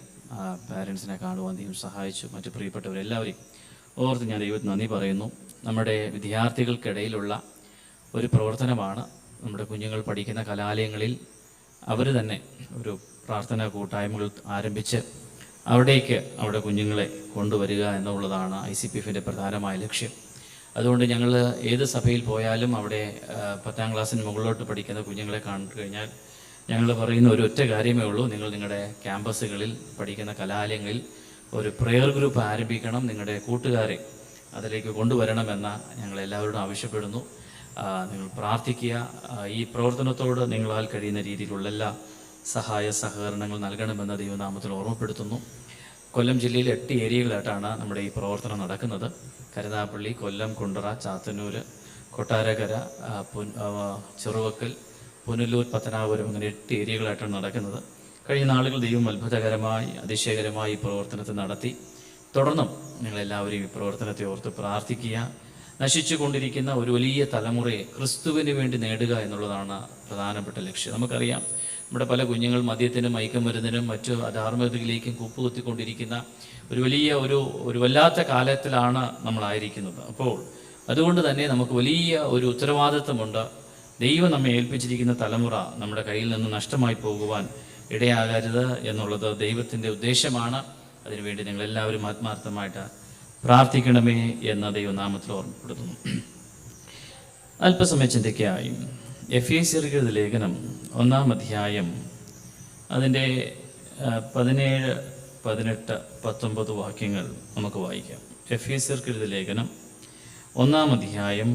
പാരൻസിനെ കാണുവാൻ ദൈവം സഹായിച്ചു. മറ്റു പ്രിയപ്പെട്ടവരെല്ലാവരെയും ഓർത്ത് ഞാൻ ദൈവത്തിന് നന്ദി പറയുന്നു. നമ്മുടെ വിദ്യാർത്ഥികൾക്കിടയിലുള്ള ഒരു പ്രവർത്തനമാണ്. നമ്മുടെ കുഞ്ഞുങ്ങൾ പഠിക്കുന്ന കലാലയങ്ങളിൽ അവർ തന്നെ ഒരു പ്രാർത്ഥനാ കൂട്ടായ്മകൾ ആരംഭിച്ച് അവിടെ കുഞ്ഞുങ്ങളെ കൊണ്ടുവരിക എന്നുള്ളതാണ് ICPFൻ്റെ പ്രധാനമായ ലക്ഷ്യം. അതുകൊണ്ട് ഞങ്ങൾ ഏത് സഭയിൽ പോയാലും അവിടെ 10ാം ക്ലാസ്സിന് മുകളിലോട്ട് പഠിക്കുന്ന കുഞ്ഞുങ്ങളെ കണ്ടു കഴിഞ്ഞാൽ ഞങ്ങൾ പറയുന്ന ഒരു ഒറ്റ കാര്യമേ ഉള്ളൂ: നിങ്ങൾ നിങ്ങളുടെ ക്യാമ്പസുകളിൽ പഠിക്കുന്ന കലാലയങ്ങളിൽ ഒരു പ്രെയർ ഗ്രൂപ്പ് ആരംഭിക്കണം, നിങ്ങളുടെ കൂട്ടുകാരെ അതിലേക്ക് കൊണ്ടുവരണമെന്ന് ഞങ്ങൾ എല്ലാവരോടും ആവശ്യപ്പെടുന്നു. നിങ്ങൾ പ്രാർത്ഥിക്കുക. ഈ പ്രവർത്തനത്തോട് നിങ്ങളാൽ കഴിയുന്ന രീതിയിലുള്ള എല്ലാ സഹായ സഹകരണങ്ങൾ നൽകണമെന്ന് ദൈവനാമത്തിൽ ഓർമ്മപ്പെടുത്തുന്നു. കൊല്ലം ജില്ലയിൽ 8 ഏരിയകളായിട്ടാണ് നമ്മുടെ ഈ പ്രവർത്തനം നടക്കുന്നത്. കരുനാഗപ്പള്ളി, കൊല്ലം, കുണ്ടറ, ചാത്തന്നൂർ, കൊട്ടാരക്കര, ചെറുവക്കൽ, പുനലൂർ, പത്തനാപുരം, അങ്ങനെ 8 ഏരിയകളായിട്ടാണ് നടക്കുന്നത്. കഴിഞ്ഞ നാളുകൾ ദൈവം അത്ഭുതകരമായി അതിശയകരമായി ഈ പ്രവർത്തനത്തെ നടത്തി. തുടർന്നും നിങ്ങളെല്ലാവരും ഈ പ്രവർത്തനത്തെ ഓർത്ത് പ്രാർത്ഥിക്കുക. നശിച്ചു കൊണ്ടിരിക്കുന്ന ഒരു വലിയ തലമുറയെ ക്രിസ്തുവിന് വേണ്ടി നേടുക എന്നുള്ളതാണ് പ്രധാനപ്പെട്ട ലക്ഷ്യം. നമുക്കറിയാം, നമ്മുടെ പല കുഞ്ഞുങ്ങൾ മദ്യത്തിനും മയക്കുമരുന്നിനും മറ്റു അധാർമികതയിലേക്കും കൂപ്പുകുത്തിക്കൊണ്ടിരിക്കുന്ന ഒരു വലിയ ഒരു വല്ലാത്ത കാലത്തിലാണ് നമ്മളായിരിക്കുന്നത്. അപ്പോൾ അതുകൊണ്ട് തന്നെ നമുക്ക് വലിയ ഒരു ഉത്തരവാദിത്വമുണ്ട്. ദൈവം നമ്മെ ഏൽപ്പിച്ചിരിക്കുന്ന തലമുറ നമ്മുടെ കയ്യിൽ നിന്ന് നഷ്ടമായി പോകുവാൻ ഇടയാകരുത് എന്നുള്ളത് ദൈവത്തിൻ്റെ ഉദ്ദേശമാണ്. അതിനുവേണ്ടി നിങ്ങളെല്ലാവരും ആത്മാർത്ഥമായിട്ട് പ്രാർത്ഥിക്കണമേ എന്ന ദൈവനാമത്തിൽ ഓർമ്മപ്പെടുത്തുന്നു. അല്പസമയ ചിന്തയ്ക്കായി എഫേസ്യർക്ക് ലേഖനം 1-ാം അധ്യായം അതിൻ്റെ 17, 18, 19 വാക്യങ്ങൾ നമുക്ക് വായിക്കാം. എഫേസ്യർക്ക് എഴുതിയ ലേഖനം 1-ാം അധ്യായം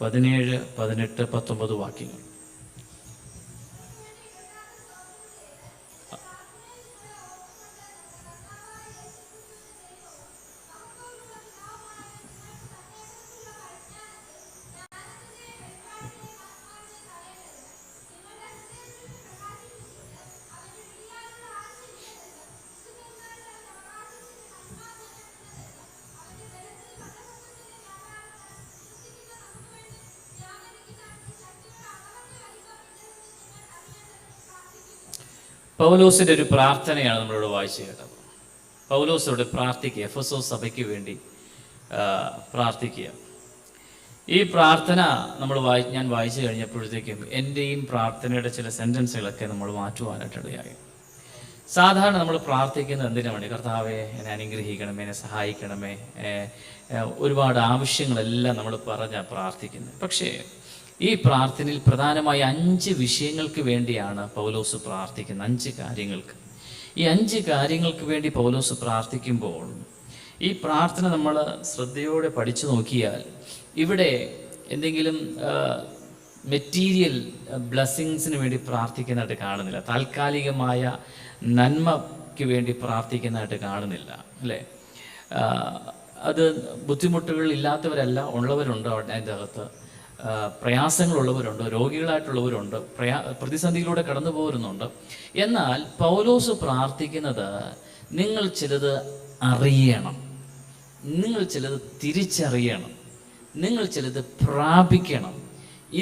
17, 18, 19 വാക്യങ്ങൾ. പൗലോസിൻ്റെ ഒരു പ്രാർത്ഥനയാണ് നമ്മളിവിടെ വായിച്ചു കേട്ടത്. പൗലോസ് ഇവിടെ പ്രാർത്ഥിക്കുക, എഫെസോസ് സഭയ്ക്ക് വേണ്ടി പ്രാർത്ഥിക്കുക. ഈ പ്രാർത്ഥന ഞാൻ വായിച്ചു കഴിഞ്ഞപ്പോഴത്തേക്കും എൻ്റെയും പ്രാർത്ഥനയുടെ ചില സെൻറ്റൻസുകളൊക്കെ നമ്മൾ മാറ്റുവാനായിട്ടിടയായി. സാധാരണ നമ്മൾ പ്രാർത്ഥിക്കുന്നത് എന്തിനു വേണ്ടി? കർത്താവെ എന്നെ അനുഗ്രഹിക്കണമേ, എന്നെ സഹായിക്കണമേ, ഒരുപാട് ആവശ്യങ്ങളെല്ലാം നമ്മൾ പറഞ്ഞാൽ പ്രാർത്ഥിക്കുന്നത്. പക്ഷേ ഈ പ്രാർത്ഥനയിൽ പ്രധാനമായി 5 വിഷയങ്ങൾക്ക് വേണ്ടിയാണ് പൗലോസ് പ്രാർത്ഥിക്കുന്നത്. 5 കാര്യങ്ങൾക്ക്. ഈ 5 കാര്യങ്ങൾക്ക് വേണ്ടി പൗലോസ് പ്രാർത്ഥിക്കുമ്പോൾ ഈ പ്രാർത്ഥന നമ്മൾ ശ്രദ്ധയോടെ പഠിച്ചു നോക്കിയാൽ ഇവിടെ എന്തെങ്കിലും മെറ്റീരിയൽ ബ്ലെസ്സിങ്സിന് വേണ്ടി പ്രാർത്ഥിക്കുന്നതായിട്ട് കാണുന്നില്ല. താൽക്കാലികമായ നന്മയ്ക്ക് വേണ്ടി പ്രാർത്ഥിക്കുന്നതായിട്ട് കാണുന്നില്ല, അല്ലേ? അത് ബുദ്ധിമുട്ടുകൾ ഇല്ലാത്തവരല്ല, ഉള്ളവരുണ്ട് അതിൻ്റെ അകത്ത്. പ്രയാസങ്ങളുള്ളവരുണ്ട്, രോഗികളായിട്ടുള്ളവരുണ്ട്, പ്രതിസന്ധിയിലൂടെ കടന്നു പോരുന്നുണ്ട്. എന്നാൽ പൗലോസ് പ്രാർത്ഥിക്കുന്നത് നിങ്ങൾ ചിലത് അറിയണം, നിങ്ങൾ ചിലത് തിരിച്ചറിയണം, നിങ്ങൾ ചിലത് പ്രാപിക്കണം.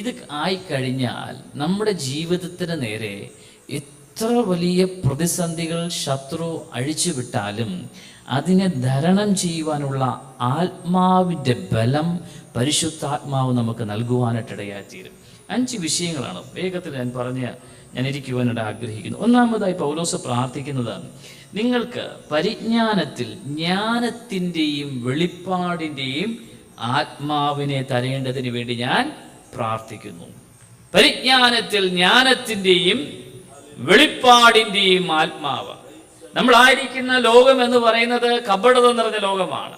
ഇത് ആയിക്കഴിഞ്ഞാൽ നമ്മുടെ ജീവിതത്തിന് നേരെ എത്ര വലിയ പ്രതിസന്ധികൾ ശത്രു അഴിച്ചുവിട്ടാലും അതിനെ ധരണം ചെയ്യുവാനുള്ള ആത്മാവിൻ്റെ ബലം പരിശുദ്ധാത്മാവ് നമുക്ക് നൽകുവാനായിട്ടിടയായിത്തീരും. 5 വിഷയങ്ങളാണ് വേഗത്തിൽ ഞാൻ ഇരിക്കുവാനായിട്ട് ആഗ്രഹിക്കുന്നു. ഒന്നാമതായി പൗലോസ് പ്രാർത്ഥിക്കുന്നത് നിങ്ങൾക്ക് പരിജ്ഞാനത്തിൽ ജ്ഞാനത്തിൻ്റെയും വെളിപ്പാടിൻ്റെയും ആത്മാവിനെ തരേണ്ടതിന് വേണ്ടി ഞാൻ പ്രാർത്ഥിക്കുന്നു. പരിജ്ഞാനത്തിൽ ജ്ഞാനത്തിൻ്റെയും വെളിപ്പാടിൻ്റെയും ആത്മാവ്. നമ്മളായിരിക്കുന്ന ലോകം എന്ന് പറയുന്നത് കപടത നിറഞ്ഞ ലോകമാണ്.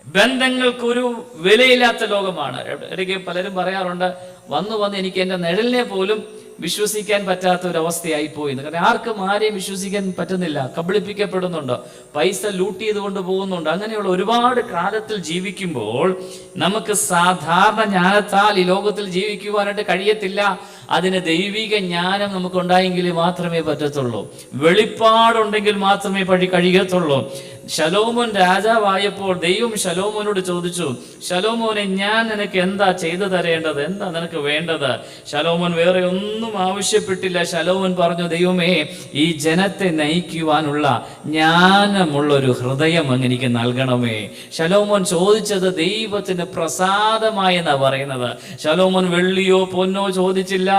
ബന്ധങ്ങൾക്കൊരു വിലയില്ലാത്ത ലോകമാണ്. ഇടയ്ക്ക് പലരും പറയാറുണ്ട്, വന്ന് എനിക്ക് എൻ്റെ നിഴലിനെ പോലും വിശ്വസിക്കാൻ പറ്റാത്ത ഒരു അവസ്ഥയായി പോയി. കാരണം ആർക്കും ആരെയും വിശ്വസിക്കാൻ പറ്റുന്നില്ല, കബളിപ്പിക്കപ്പെടുന്നുണ്ട്, പൈസ ലൂട്ട് ചെയ്തുകൊണ്ട് പോകുന്നുണ്ട്. അങ്ങനെയുള്ള ഒരുപാട് കാലത്തിൽ ജീവിക്കുമ്പോൾ നമുക്ക് സാധാരണ ജ്ഞാനത്താൽ ഈ ലോകത്തിൽ ജീവിക്കുവാനായിട്ട് കഴിയത്തില്ല. അതിന് ദൈവിക ജ്ഞാനം നമുക്കുണ്ടായെങ്കിൽ മാത്രമേ പറ്റത്തുള്ളൂ. വെളിപ്പാടുണ്ടെങ്കിൽ മാത്രമേ കഴിയത്തുള്ളൂ. ശലോമോൻ രാജാവായപ്പോൾ ദൈവം ശലോമോനോട് ചോദിച്ചു, ശലോമോനെ ഞാൻ നിനക്ക് എന്താ ചെയ്തു തരേണ്ടത്, എന്താ നിനക്ക് വേണ്ടത്? ശലോമോൻ വേറെ ഒന്നും ആവശ്യപ്പെട്ടില്ല. ശലോമോൻ പറഞ്ഞു, ദൈവമേ ഈ ജനത്തെ നയിക്കുവാനുള്ള ജ്ഞാനമുള്ളൊരു ഹൃദയം അങ്ങ് എനിക്ക് നൽകണമേ. ശലോമോൻ ചോദിച്ചത് ദൈവത്തിന് പ്രസാദമായെന്നാ പറയുന്നത്. ശലോമോൻ വെള്ളിയോ പൊന്നോ ചോദിച്ചില്ല,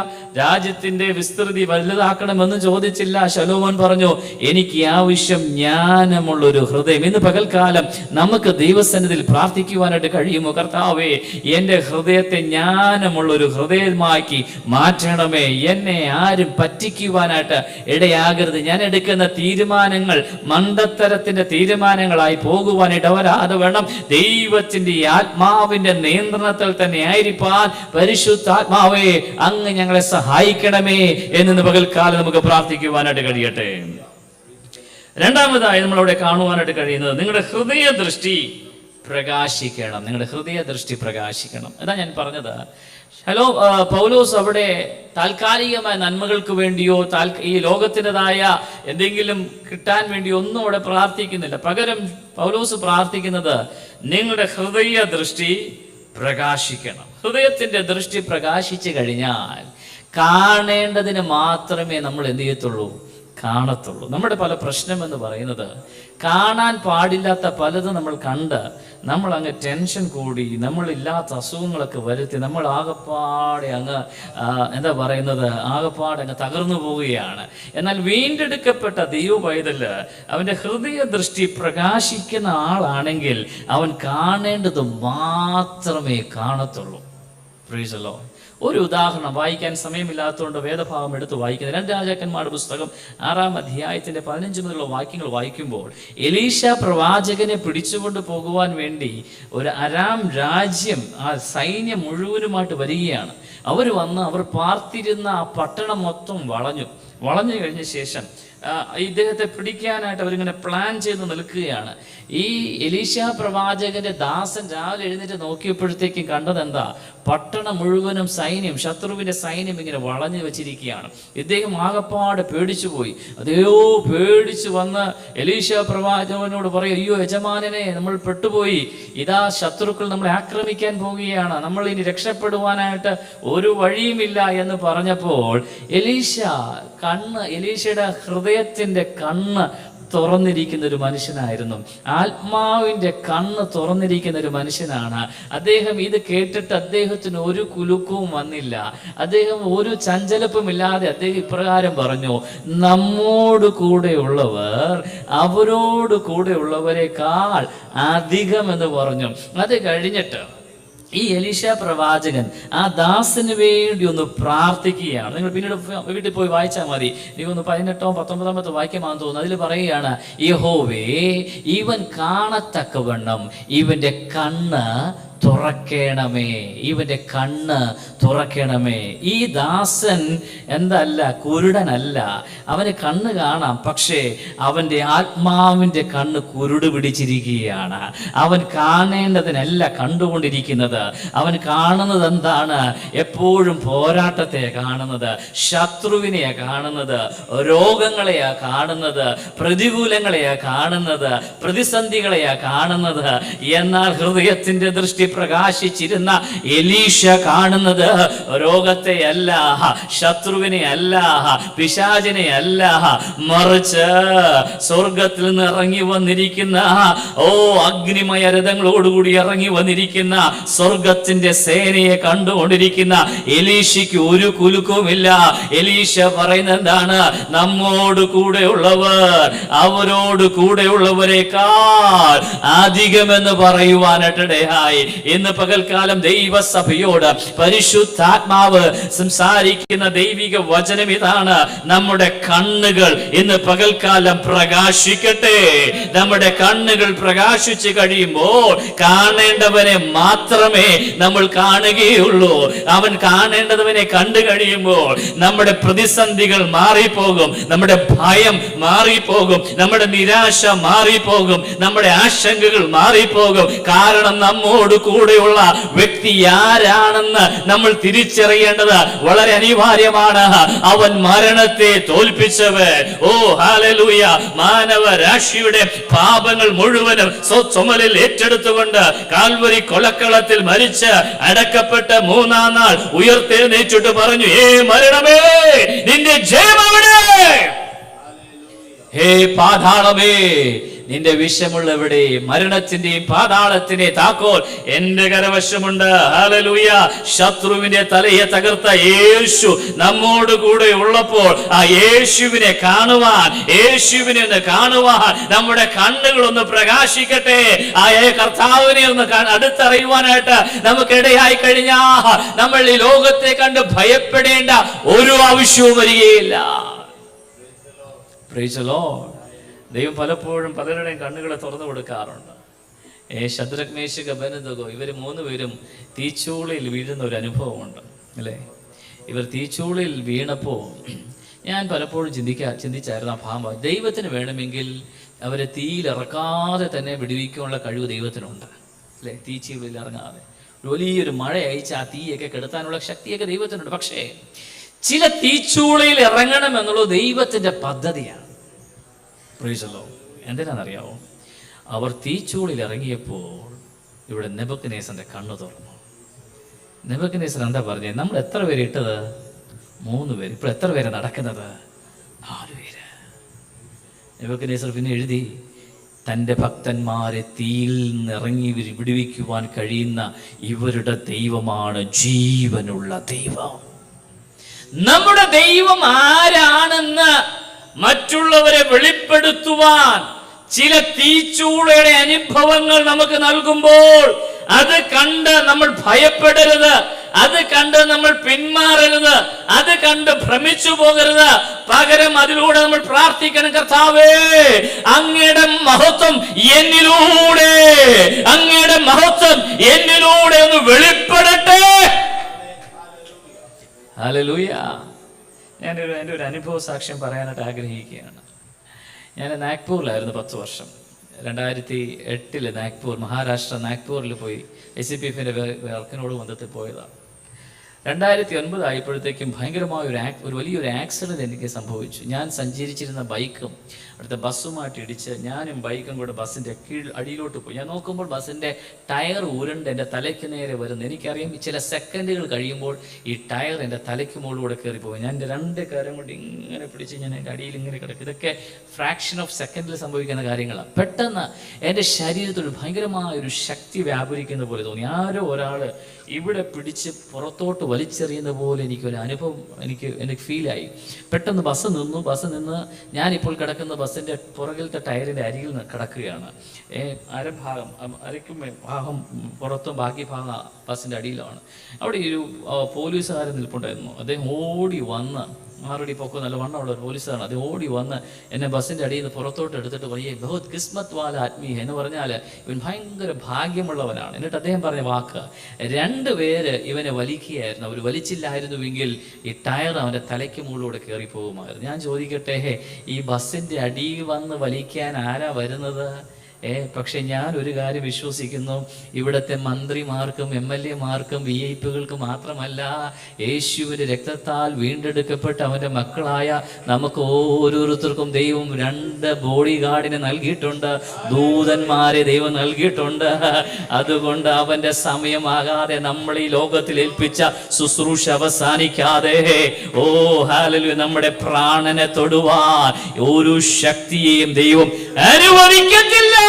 രാജ്യത്തിന്റെ വിസ്തൃതി വലുതാക്കണമെന്ന് ചോദിച്ചില്ല. ശലോമോൻ പറഞ്ഞു, എനിക്ക് ആവശ്യം ജ്ഞാനമുള്ളൊരു ഹൃദയം. ഇന്ന് പകൽക്കാലം നമുക്ക് ദൈവസന്നിധിയിൽ പ്രാർത്ഥിക്കുവാനായിട്ട് കഴിയുമോ? കർത്താവേ, എൻ്റെ ഹൃദയത്തെ ജ്ഞാനമുള്ളൊരു ഹൃദയമാക്കി മാറ്റണമേ. എന്നെ ആരും പറ്റിക്കുവാനായിട്ട് ഇടയാകരുത്. ഞാൻ എടുക്കുന്ന തീരുമാനങ്ങൾ മണ്ടത്തരത്തിന്റെ തീരുമാനങ്ങളായി പോകുവാൻ ഇടവരാതെ വേണം. ദൈവത്തിന്റെ ആത്മാവിന്റെ നിയന്ത്രണത്തിൽ തന്നെ ആയിരിക്കാൻ പരിശുദ്ധാത്മാവേ അങ്ങ് ഞങ്ങളെ സഹായിക്കണമേ എന്ന് പകൽക്കാലം നമുക്ക് പ്രാർത്ഥിക്കുവാനായിട്ട് കഴിയട്ടെ. രണ്ടാമതായി നമ്മളവിടെ കാണുവാനായിട്ട് കഴിയുന്നത് നിങ്ങളുടെ ഹൃദയദൃഷ്ടി പ്രകാശിക്കണം. നിങ്ങളുടെ ഹൃദയദൃഷ്ടി പ്രകാശിക്കണം. അതാ ഞാൻ പറഞ്ഞത്. പൗലോസ് അവിടെ താൽക്കാലികമായ നന്മകൾക്ക് വേണ്ടിയോ ഈ ലോകത്തിൻ്റെതായ എന്തെങ്കിലും കിട്ടാൻ വേണ്ടിയോ ഒന്നും അവിടെ പ്രാർത്ഥിക്കുന്നില്ല. പകരം പൗലോസ് പ്രാർത്ഥിക്കുന്നത് നിങ്ങളുടെ ഹൃദയദൃഷ്ടി പ്രകാശിക്കണം. ഹൃദയത്തിന്റെ ദൃഷ്ടി പ്രകാശിച്ചു കഴിഞ്ഞാൽ കാണേണ്ടതിന് മാത്രമേ നമ്മൾ എന്ത് ചെയ്യത്തുള്ളൂ? കാണത്തുള്ളൂ. നമ്മുടെ പല പ്രശ്നം എന്ന് പറയുന്നത് കാണാൻ പാടില്ലാത്ത പലതും നമ്മൾ കണ്ട് നമ്മൾ അങ്ങ് ടെൻഷൻ കൂടി, നമ്മളില്ലാത്ത അസുഖങ്ങളൊക്കെ വരുത്തി നമ്മൾ ആകപ്പാടെ അങ്ങ് ആകപ്പാടെ അങ്ങ് തകർന്നു പോവുകയാണ്. എന്നാൽ വീണ്ടെടുക്കപ്പെട്ട ദൈവ പൈതല് അവൻ്റെ ഹൃദയ ദൃഷ്ടി പ്രകാശിക്കുന്ന ആളാണെങ്കിൽ അവൻ കാണേണ്ടത് മാത്രമേ കാണത്തുള്ളൂ. Praise the Lord. ഒരു ഉദാഹരണം വായിക്കാൻ സമയമില്ലാത്തതുകൊണ്ട് വേദഭാഗം എടുത്ത് വായിക്കുന്നത് 2 രാജാക്കന്മാരുടെ പുസ്തകം 6-ാം അധ്യായത്തിന്റെ 15 മുതലുള്ള വാക്യങ്ങൾ വായിക്കുമ്പോൾ എലീശ പ്രവാചകനെ പിടിച്ചുകൊണ്ട് പോകുവാൻ വേണ്ടി ഒരു അരാം രാജ്യം ആ സൈന്യം മുഴുവനുമായിട്ട് വരികയാണ്. അവർ വന്ന് അവർ പാർത്തിരുന്ന ആ പട്ടണം മൊത്തം വളഞ്ഞു കഴിഞ്ഞ ശേഷം ഇദ്ദേഹത്തെ പിടിക്കാനായിട്ട് അവരിങ്ങനെ പ്ലാൻ ചെയ്ത് നിൽക്കുകയാണ്. ഈ എലീശ പ്രവാചകന്റെ ദാസൻ രാവിലെ എഴുന്നേറ്റ് നോക്കിയപ്പോഴത്തേക്കും കണ്ടത് എന്താ? പട്ടണം മുഴുവനും സൈന്യം, ശത്രുവിന്റെ സൈന്യം ഇങ്ങനെ വളഞ്ഞു വെച്ചിരിക്കുകയാണ്. ഇദ്ദേഹം ആകപ്പാട് പേടിച്ചു പോയി. അതെയോ പേടിച്ചു വന്ന് എലീശ പ്രവാചകനോട് പറയും, അയ്യോ യജമാനനെ, നമ്മൾ പെട്ടുപോയി, ഇതാ ശത്രുക്കൾ നമ്മളെ ആക്രമിക്കാൻ പോവുകയാണ്, നമ്മൾ ഇനി രക്ഷപ്പെടുവാനായിട്ട് ഒരു വഴിയുമില്ല എന്ന് പറഞ്ഞപ്പോൾ എലീശയുടെ ഹൃദയത്തിന്റെ കണ്ണ് തുറന്നിരിക്കുന്ന ഒരു മനുഷ്യനായിരുന്നു. ആത്മാവിന്റെ കണ്ണ് തുറന്നിരിക്കുന്ന ഒരു മനുഷ്യനാണ് അദ്ദേഹം. ഇത് കേട്ടിട്ട് അദ്ദേഹത്തിന് ഒരു കുലുക്കവും വന്നില്ല. അദ്ദേഹം ഒരു ചഞ്ചലപ്പുമില്ലാതെ അദ്ദേഹം ഇപ്രകാരം പറഞ്ഞു, നമ്മോട് കൂടെയുള്ളവർ അവരോട് കൂടെയുള്ളവരെക്കാൾ അധികം എന്ന് പറഞ്ഞു. അത് കഴിഞ്ഞിട്ട് ഈ എലീശ പ്രവാചകൻ ആ ദാസന് വേണ്ടി ഒന്ന് പ്രാർത്ഥിക്കുകയാണ്. നിങ്ങൾ പിന്നീട് വീട്ടിൽ പോയി വായിച്ചാൽ മതി. നീ ഒന്ന് 18-ാമോ 19-ാമത്തെ വാക്യമാണെന്ന് തോന്നുന്നു. അതിൽ പറയുകയാണ്, യഹോവേ, ഇവൻ കാണത്തക്കവണ്ണം ഇവന്റെ കണ്ണ് തുറക്കണമേ, ഇവന്റെ കണ്ണ് തുറക്കണമേ. ഈ ദാസൻ എന്തല്ല, കുരുടനല്ല, അവന് കണ്ണ് കാണാം, പക്ഷേ അവന്റെ ആത്മാവിന്റെ കണ്ണ് കുരുട് പിടിച്ചിരിക്കുകയാണ്. അവൻ കാണേണ്ടതിനല്ല കണ്ടുകൊണ്ടിരിക്കുന്നത്. അവൻ കാണുന്നത് എന്താണ്? എപ്പോഴും പോരാട്ടത്തെ കാണുന്നത്, ശത്രുവിനെയാ കാണുന്നത്, രോഗങ്ങളെയാ കാണുന്നത്, പ്രതികൂലങ്ങളെയാ കാണുന്നത്, പ്രതിസന്ധികളെയാ കാണുന്നത്. എന്നാൽ ഹൃദയത്തിന്റെ ദൃഷ്ടി പ്രകാശിച്ചിരുന്ന എലീശ കാണുന്നത് രോഗത്തെ അല്ല, ശത്രുവിനെ അല്ല, പിശാചിനെ അല്ല, മറിച്ച് സ്വർഗത്തിൽ നിന്ന് ഇറങ്ങി വന്നിരിക്കുന്ന അഗ്നിമയ രഥങ്ങളോടുകൂടി ഇറങ്ങി വന്നിരിക്കുന്ന സ്വർഗത്തിന്റെ സേനയെ കണ്ടുകൊണ്ടിരിക്കുന്ന എലീശയ്ക്ക് ഒരു കുലുക്കവുമില്ല. എലീശ പറയുന്നത് എന്താണ്? നമ്മോട് കൂടെയുള്ളവർ അവരോട് കൂടെയുള്ളവരെക്കാൾ അധികമെന്ന് പറയുവാനിടയായി. ഇന്ന് പകൽക്കാലം ദൈവസഭയോട് പരിശുദ്ധാത്മാവ് സംസാരിക്കുന്ന ദൈവിക വചനം ഇതാണ്: നമ്മുടെ കണ്ണുകൾ ഇന്ന് പകൽക്കാലം പ്രകാശിക്കട്ടെ. നമ്മുടെ കണ്ണുകൾ പ്രകാശിച്ചു കഴിയുമ്പോൾ കാണേണ്ടവനെ മാത്രമേ നമ്മൾ കാണുകയുള്ളൂ. അവൻ കാണേണ്ടവനെ കണ്ടു കഴിയുമ്പോൾ നമ്മുടെ പ്രതിസന്ധികൾ മാറിപ്പോകും, നമ്മുടെ ഭയം മാറിപ്പോകും, നമ്മുടെ നിരാശ മാറിപ്പോകും, നമ്മുടെ ആശങ്കകൾ മാറിപ്പോകും. കാരണം നമ്മോട് കൂടെയുള്ള വ്യക്തി ആരാണെന്ന് നമ്മൾ തിരിച്ചറിയേണ്ടത് വളരെ അനിവാര്യമാണ്. അവൻ മരണത്തെ തോൽപ്പിച്ചവൻ. ഓ ഹല്ലേലൂയ! മാനവരാശിയുടെ പാപങ്ങൾ മുഴുവനും സ്വചുമലിൽ ഏറ്റെടുത്തുകൊണ്ട് കാൽവരി കൊലക്കളത്തിൽ മരിച്ച് അടക്കപ്പെട്ട് 3-ാം നാൾ ഉയർത്തെഴുന്നേറ്റിട്ട് പറഞ്ഞു, ഏ മരണമേ, നിന്റെ ജയം എവിടെ? ഹേ പാതാളമേ, നിന്റെ വിഷമുള്ളവിടെ? മരണത്തിന്റെയും പാതാളത്തിന്റെയും താക്കോൽ എന്റെ കരവശമുണ്ട്. ഹല്ലേലൂയ! ശത്രുവിന്റെ തലയെ തകർത്ത യേശു നമ്മോട് കൂടെ ഉള്ളപ്പോൾ ആ യേശുവിനെ കാണുവാൻ, നമ്മുടെ കണ്ണുകളൊന്ന് പ്രകാശിക്കട്ടെ. ആ കർത്താവിനെ ഒന്ന് അടുത്തറിയുവാനായിട്ട് നമുക്കിടയായി കഴിഞ്ഞാൽ നമ്മൾ ഈ ലോകത്തെ കണ്ട് ഭയപ്പെടേണ്ട ഒരു ആവശ്യവും വരികയില്ല. Price the Lord. ദൈവം പലപ്പോഴും പലരുടെയും കണ്ണുകളെ തുറന്നു കൊടുക്കാറുണ്ട്. ശദ്രക്, മേശക്, അബേദ്നെഗോ ഇവർ 3 പേരും തീച്ചൂളയിൽ വീഴുന്ന ഒരു അനുഭവമുണ്ട്, അല്ലേ? ഇവർ തീച്ചൂളയിൽ വീണപ്പോൾ ഞാൻ പലപ്പോഴും ചിന്തിച്ചായിരുന്നു ആ ഭാഗം. ദൈവത്തിന് വേണമെങ്കിൽ അവരെ തീയിൽ ഇറക്കാതെ തന്നെ വിടുവിക്കാനുള്ള കഴിവ് ദൈവത്തിനുണ്ട്, അല്ലേ? തീച്ചൂളയിൽ ഇറങ്ങാതെ വലിയൊരു മഴ അയച്ച് ആ തീയൊക്കെ കെടുത്താനുള്ള ശക്തിയൊക്കെ ദൈവത്തിനുണ്ട്. പക്ഷേ ചില തീച്ചൂളയിൽ ഇറങ്ങണം എന്നുള്ളത് ദൈവത്തിന്റെ പദ്ധതിയാണ്. എന്തിനാണെന്നറിയാവോ? അവർ തീച്ചൂളിൽ ഇറങ്ങിയപ്പോൾ ഇവിടെ നെബൂഖദ്നേസറിന്റെ കണ്ണു തുറന്നു. നെബൂഖദ്നേസർ എന്താ പറഞ്ഞത്? നമ്മൾ എത്ര പേര് ഇട്ടത്? 3 പേര്. ഇപ്പോൾ എത്ര പേര് നടക്കുന്നത്? 4 പേര്. നെബൂഖദ്നേസർ പിന്നെ എഴുതി, തൻ്റെ ഭക്തന്മാരെ തീയിൽ നിന്നിറങ്ങി വിടുവിക്കുവാൻ കഴിയുന്ന ഇവരുടെ ദൈവമാണ് ജീവനുള്ള ദൈവം. നമ്മുടെ ദൈവം ആരാണെന്ന് മറ്റുള്ളവരെ വെളിപ്പെടുത്തുവാൻ ചില തീച്ചൂളയുടെ അനുഭവങ്ങൾ നമുക്ക് നൽകുമ്പോൾ അത് കണ്ട് നമ്മൾ ഭയപ്പെടരുത്. അത് കണ്ട് നമ്മൾ പിന്മാറരുത്, അത് കണ്ട് ഭ്രമിച്ചു പോകരുത്. പകരം അതിലൂടെ നമ്മൾ പ്രാർത്ഥിക്കണം, കർത്താവേ അങ്ങയുടെ മഹത്വം എന്നിലൂടെ, അങ്ങയുടെ മഹത്വം എന്നിലൂടെ ഒന്ന് വെളിപ്പെടട്ടെ. ഹല്ലേലൂയ. എൻ്റെ ഒരു അനുഭവ സാക്ഷ്യം പറയാനായിട്ട് ആഗ്രഹിക്കുകയാണ്. ഞാൻ നാഗ്പൂരിലായിരുന്നു 10 വർഷം. 2008 നാഗ്പൂർ, മഹാരാഷ്ട്ര നാഗ്പൂരിൽ പോയി SCPFന്റെ വർക്കിനോട് ബന്ധത്തിൽ പോയതാണ്. 2009 ആയപ്പോഴത്തേക്കും ഭയങ്കരമായ ഒരു വലിയൊരു ആക്സിഡൻറ്റ് എനിക്ക് സംഭവിച്ചു. ഞാൻ സഞ്ചരിച്ചിരുന്ന ബൈക്കും അടുത്ത ബസ്സുമായിട്ട് ഇടിച്ച് ഞാനും ബൈക്കും കൂടെ ബസ്സിൻ്റെ അടിയിലോട്ട് പോയി. ഞാൻ നോക്കുമ്പോൾ ബസ്സിൻ്റെ ടയർ ഉരുണ്ട് എൻ്റെ തലയ്ക്ക് നേരെ വരുന്നു. എനിക്കറിയാം ചില സെക്കൻഡുകൾ കഴിയുമ്പോൾ ഈ ടയർ എൻ്റെ തലയ്ക്ക് മുകളിലൂടെ കയറിപ്പോയി. ഞാൻ എൻ്റെ 2 കാര്യം കൊണ്ട് ഇങ്ങനെ പിടിച്ച് ഞാൻ എൻ്റെ അടിയിൽ ഇങ്ങനെ കിടക്കും. ഇതൊക്കെ ഫ്രാക്ഷൻ ഓഫ് സെക്കൻഡിൽ സംഭവിക്കുന്ന കാര്യങ്ങളാണ്. പെട്ടെന്ന് എൻ്റെ ശരീരത്തിൽ ഭയങ്കരമായ ഒരു ശക്തി വ്യാപരിക്കുന്ന പോലെ തോന്നി. ആരോ ഒരാൾ ഇവിടെ പിടിച്ച് പുറത്തോട്ട് വലിച്ചെറിയുന്ന പോലെ എനിക്കൊരു അനുഭവം എനിക്ക് ഫീലായി. പെട്ടെന്ന് ബസ് നിന്നു. ബസ് നിന്ന് ഞാനിപ്പോൾ കിടക്കുന്ന ബസ്സിൻ്റെ പുറകിലത്തെ ടയറിൻ്റെ അരികിൽ കിടക്കുകയാണ്. അരയ്ക്കും ഭാഗം പുറത്തും ബാക്കി ഭാഗം ബസ്സിൻ്റെ അടിയിലാണ്. അവിടെ ഒരു പോലീസുകാരൻ നിൽപ്പുണ്ടായിരുന്നു. അദ്ദേഹം ഓടി വന്ന്, 6 അടി പൊക്കം നല്ല വണ്ണമുള്ള ഒരു പോലീസാണ്. അത് ഓടി വന്ന് എന്നെ ബസ്സിൻ്റെ അടിയിൽ നിന്ന് പുറത്തോട്ട് എടുത്തിട്ട് പറയേ ബഹുത് കിസ്മത്ത് വാല ആത്മീ എന്ന് പറഞ്ഞാൽ ഇവൻ ഭയങ്കര ഭാഗ്യമുള്ളവനാണ്. എന്നിട്ട് അദ്ദേഹം പറഞ്ഞ വാക്ക്, 2 പേര് ഇവനെ വലിക്കുകയായിരുന്നു. അവർ വലിച്ചില്ലായിരുന്നുവെങ്കിൽ ഈ ടയർ അവൻ്റെ തലയ്ക്ക് മുകളിലൂടെ കയറി പോകുമായിരുന്നു. ഞാൻ ചോദിക്കട്ടെ, ഈ ബസ്സിൻ്റെ അടിയിൽ വന്ന് വലിക്കാൻ ആരാ വരുന്നത്? പക്ഷെ ഞാൻ ഒരു കാര്യം വിശ്വസിക്കുന്നു, ഇവിടുത്തെ മന്ത്രിമാർക്കും MLA-മാർക്കും VIP-കൾക്കും മാത്രമല്ല, യേശുവിൻ്റെ രക്തത്താൽ വീണ്ടെടുക്കപ്പെട്ട അവൻ്റെ മക്കളായ നമുക്ക് ഓരോരുത്തർക്കും ദൈവം 2 ബോഡി ഗാർഡിനെ നൽകിയിട്ടുണ്ട്, ദൂതന്മാരെ ദൈവം നൽകിയിട്ടുണ്ട്. അതുകൊണ്ട് അവൻ്റെ സമയമാകാതെ നമ്മൾ ഈ ലോകത്തിൽ ഏൽപ്പിച്ച ശുശ്രൂഷ അവസാനിക്കാതെ, ഓ ഹല്ലേലൂയ, നമ്മുടെ പ്രാണനെ തൊടുവാൻ ഒരു ശക്തിയെയും ദൈവം അനുവദിക്കത്തില്ല.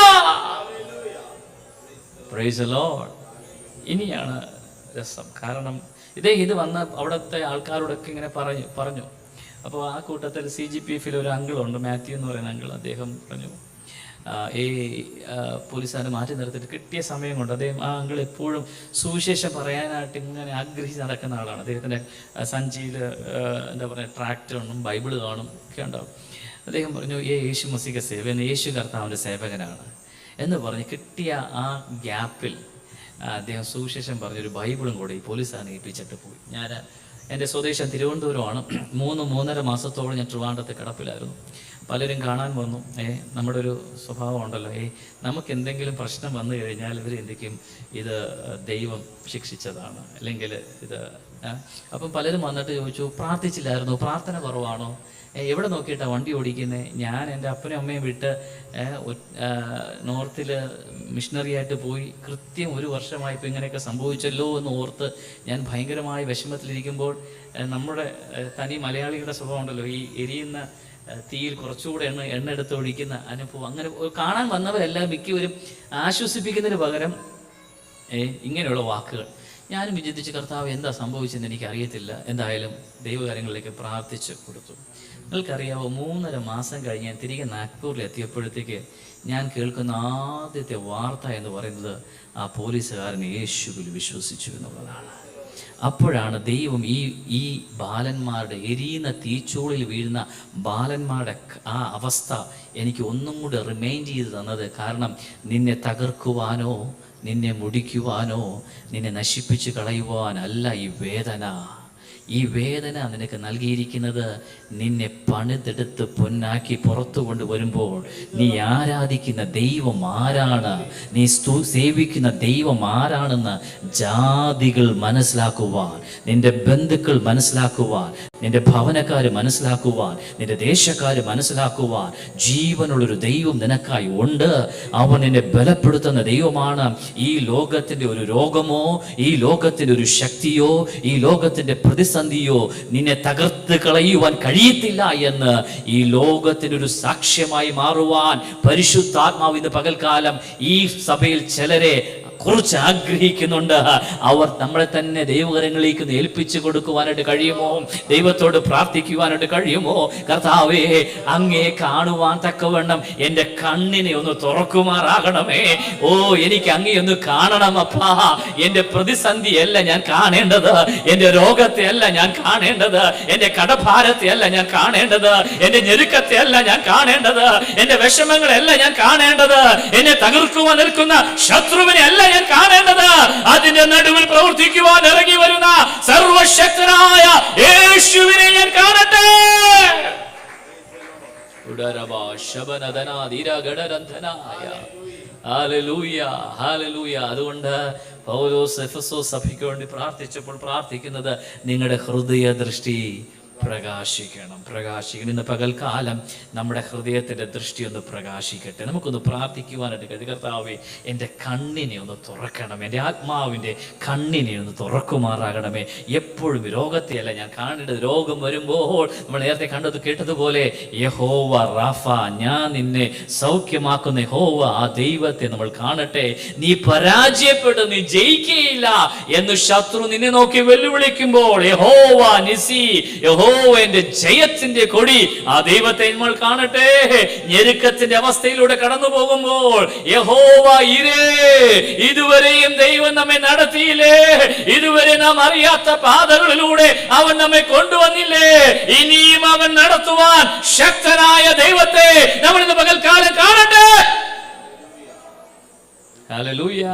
Price the Lord. ഇനിയാണ് രസം. കാരണം ഇത് വന്ന അവിടുത്തെ ആൾക്കാരോടൊക്കെ ഇങ്ങനെ പറഞ്ഞു. അപ്പോൾ ആ കൂട്ടത്തിൽ CGPF ഒരു അങ്കിളുണ്ട്, മാത്യു എന്ന് പറയുന്ന അങ്കിൾ. അദ്ദേഹം പറഞ്ഞു, ഈ പോലീസുകാരെ മാറ്റി നിർത്തിയിട്ട് കിട്ടിയ സമയം കൊണ്ട് അദ്ദേഹം, ആ അങ്കിൾ എപ്പോഴും സുവിശേഷം പറയാനായിട്ട് ഇങ്ങനെ ആഗ്രഹിച്ച് നടക്കുന്ന ആളാണ്. അദ്ദേഹത്തിൻ്റെ സഞ്ചിയിൽ എന്താ പറയുക, ട്രാക്ടറും ബൈബിള് കാണും ഒക്കെ ഉണ്ടാവും. അദ്ദേഹം പറഞ്ഞു, യേശു മസീഹ സേവകൻ, യേശു കർത്താവിൻ്റെ സേവകനാണ് എന്ന് പറഞ്ഞ് കിട്ടിയ ആ ഗ്യാപ്പിൽ അദ്ദേഹം സുവിശേഷം പറഞ്ഞൊരു ബൈബിളും കൂടെ ഈ പോലീസുകാരനെ ഏൽപ്പിച്ചിട്ട് പോയി. ഞാൻ എൻ്റെ സ്വദേശം തിരുവനന്തപുരമാണ്. 3-3.5 മാസത്തോളം ഞാൻ ട്രിവാൻഡ്രത്ത് കിടപ്പിലായിരുന്നു. പലരും കാണാൻ വന്നു. നമ്മുടെ ഒരു സ്വഭാവം ഉണ്ടല്ലോ, നമുക്ക് എന്തെങ്കിലും പ്രശ്നം വന്നു കഴിഞ്ഞാൽ ഇവർ എന്തൊക്കെയും ഇത് ദൈവം ശിക്ഷിച്ചതാണ്, അല്ലെങ്കിൽ ഇത്. അപ്പം പലരും വന്നിട്ട് ചോദിച്ചു, പ്രാർത്ഥിച്ചില്ലായിരുന്നു, പ്രാർത്ഥന കുറവാണോ, എവിടെ നോക്കിയിട്ടാണ് വണ്ടി ഓടിക്കുന്നത്? ഞാൻ എൻ്റെ അപ്പനും അമ്മയും വിട്ട് നോർത്തിൽ മിഷണറി ആയിട്ട് പോയി കൃത്യം 1 വർഷമായിപ്പോൾ ഇങ്ങനെയൊക്കെ സംഭവിച്ചല്ലോ എന്ന് ഓർത്ത് ഞാൻ ഭയങ്കരമായ വിഷമത്തിലിരിക്കുമ്പോൾ, നമ്മുടെ തനി മലയാളികളുടെ സ്വഭാവം ഉണ്ടല്ലോ, ഈ എരിയുന്ന തീയിൽ കുറച്ചുകൂടെ എണ്ണ എടുത്ത് ഒഴിക്കുന്ന അനുഭവം. അങ്ങനെ കാണാൻ വന്നവരെല്ലാം മിക്കവരും ആശ്വസിപ്പിക്കുന്നതിന് പകരം ഇങ്ങനെയുള്ള വാക്കുകൾ. ഞാനും വിചിന്തിച്ച്, കർത്താവ് എന്താ സംഭവിച്ചെന്ന് എനിക്കറിയത്തില്ല. എന്തായാലും ദൈവകാര്യങ്ങളിലേക്ക് പ്രാർത്ഥിച്ച് കൊടുത്തു. നിങ്ങൾക്കറിയാവോ, 3.5 മാസം കഴിഞ്ഞ് ഞാൻ തിരികെ നാഗ്പൂരിൽ എത്തിയപ്പോഴത്തേക്ക് ഞാൻ കേൾക്കുന്ന ആദ്യത്തെ വാർത്ത എന്ന് പറയുന്നത് ആ പോലീസുകാരൻ യേശുവിൽ വിശ്വസിച്ചു എന്നുള്ളതാണ്. അപ്പോഴാണ് ദൈവം ഈ ബാലന്മാരുടെ, എരിയുന്ന തീച്ചൂളിൽ വീഴുന്ന ബാലന്മാരുടെ ആ അവസ്ഥ എനിക്ക് ഒന്നും കൂടെ റിമൈൻഡ് ചെയ്ത് തന്നത്. കാരണം നിന്നെ തകർക്കുവാനോ നിന്നെ മുടിക്കുവാനോ നിന്നെ നശിപ്പിച്ച് കളയുവാനല്ല ഈ വേദന നിനക്ക് നൽകിയിരിക്കുന്നത്. നിന്നെ പണിതെടുത്ത് പൊന്നാക്കി പുറത്തു കൊണ്ടുവരുമ്പോൾ നീ ആരാധിക്കുന്ന ദൈവം ആരാണ്, നീ സേവിക്കുന്ന ദൈവം ആരാണെന്ന് ജാതികൾ മനസ്സിലാക്കുവാൻ, നിന്റെ ബന്ധുക്കൾ മനസ്സിലാക്കുവാൻ, നിന്റെ ഭവനക്കാർ മനസ്സിലാക്കുവാൻ, നിന്റെ ദേശക്കാർ മനസ്സിലാക്കുവാൻ ജീവനുള്ളൊരു ദൈവം നിനക്കായി ഉണ്ട്. അവൻ നിന്നെ ബലപ്പെടുത്തുന്ന ദൈവമാണ്. ഈ ലോകത്തിൻ്റെ ഒരു രോഗമോ, ഈ ലോകത്തിൻ്റെ ഒരു ശക്തിയോ, ഈ ലോകത്തിൻ്റെ പ്രതിസന്ധിയോ നിന്നെ തകർത്ത് കളയുവാൻ കഴിയത്തില്ല എന്ന് ഈ ലോകത്തിനൊരു സാക്ഷ്യമായി മാറുവാൻ പരിശുദ്ധാത്മാവ് ഇന്ന് പകൽക്കാലം ഈ സഭയിൽ ചിലരെ കുറിച്ച് ആഗ്രഹിക്കുന്നുണ്ട്. അവർ നമ്മളെ തന്നെ ദൈവകരങ്ങളിലേക്ക് ഏൽപ്പിച്ചു കൊടുക്കുവാനായിട്ട് കഴിയുമോ? ദൈവത്തോട് പ്രാർത്ഥിക്കുവാനായിട്ട് കഴിയുമോ? കർത്താവേ, അങ്ങേ കാണുവാൻ തക്കവണ്ണം എൻ്റെ കണ്ണിനെ ഒന്ന് തുറക്കുമാറാകണമേ. ഓ, എനിക്ക് അങ്ങേ ഒന്ന് കാണണം അപ്പാ. എൻ്റെ പ്രതിസന്ധിയല്ല ഞാൻ കാണേണ്ടത്, എൻ്റെ രോഗത്തെ അല്ല ഞാൻ കാണേണ്ടത്, എൻ്റെ കടഭാരത്തെ അല്ല ഞാൻ കാണേണ്ടത്, എൻ്റെ ഞെരുക്കത്തെ അല്ല ഞാൻ കാണേണ്ടത്, എൻ്റെ വിഷമങ്ങളല്ല ഞാൻ കാണേണ്ടത്, എന്നെ തകർക്കുവാൻ നിൽക്കുന്ന ശത്രുവിനെ അല്ല ഞാൻ കാണേണ്ടത്. അതിന്റെ നടുവിൽ പ്രവർത്തിക്കുവാൻ ഇറങ്ങി വരുന്ന സർവശക്തനായ യേശുവിനെ ഞാൻ കാണട്ടെ. അതുകൊണ്ട് പൗലോസ് എഫെസോസ് സഭയ്ക്ക് വേണ്ടി പ്രാർത്ഥിച്ചപ്പോൾ പ്രാർത്ഥിക്കുന്നത് നിങ്ങളുടെ ഹൃദയ ദൃഷ്ടി പ്രകാശിക്കണം. ഇന്ന് പകൽക്കാലം നമ്മുടെ ഹൃദയത്തിന്റെ ദൃഷ്ടി ഒന്ന് പ്രകാശിക്കട്ടെ. നമുക്കൊന്ന് പ്രാർത്ഥിക്കുവാനായിട്ട് കഴിയും. കർത്താവേ, എൻ്റെ കണ്ണിനെ ഒന്ന് തുറക്കണം, എൻ്റെ ആത്മാവിൻ്റെ കണ്ണിനെ ഒന്ന് തുറക്കുമാറാകണമേ. എപ്പോഴും രോഗത്തെയല്ല ഞാൻ കാണേണ്ടത്. രോഗം വരുമ്പോൾ നമ്മൾ നേരത്തെ കണ്ടത് കേട്ടതുപോലെ യഹോവ റാഫ, ഞാൻ നിന്നെ സൗഖ്യമാക്കുന്ന യഹോവ, ആ ദൈവത്തെ നമ്മൾ കാണട്ടെ. നീ പരാജയപ്പെടും, നീ ജയിക്കുകയില്ല എന്ന് ശത്രു നിന്നെ നോക്കി വെല്ലുവിളിക്കുമ്പോൾ യഹോവ നിസി, യഹോവയുടെ ജയത്തിന്റെ കൊടി, ആ ദൈവത്തെ നമ്മൾ കാണട്ടെ. ഞെരുക്കത്തിന്റെ അവസ്ഥയിലൂടെ കടന്നു പോകുമ്പോൾ യഹോവ ഇരേ, ഇതുവരെയും ദൈവം നമ്മെ നടത്തിയില്ലേ, ഇതുവരെ നാം അറിയാത്ത പാതകളിലൂടെ അവൻ നമ്മെ കൊണ്ടുവന്നില്ലേ, ഇനിയും അവൻ നടത്തുവാൻ ശക്തനായ ദൈവത്തെ നമ്മൾ ഇന്ന് പകൽക്കാലം കാണട്ടെ. ഹല്ലേലൂയ.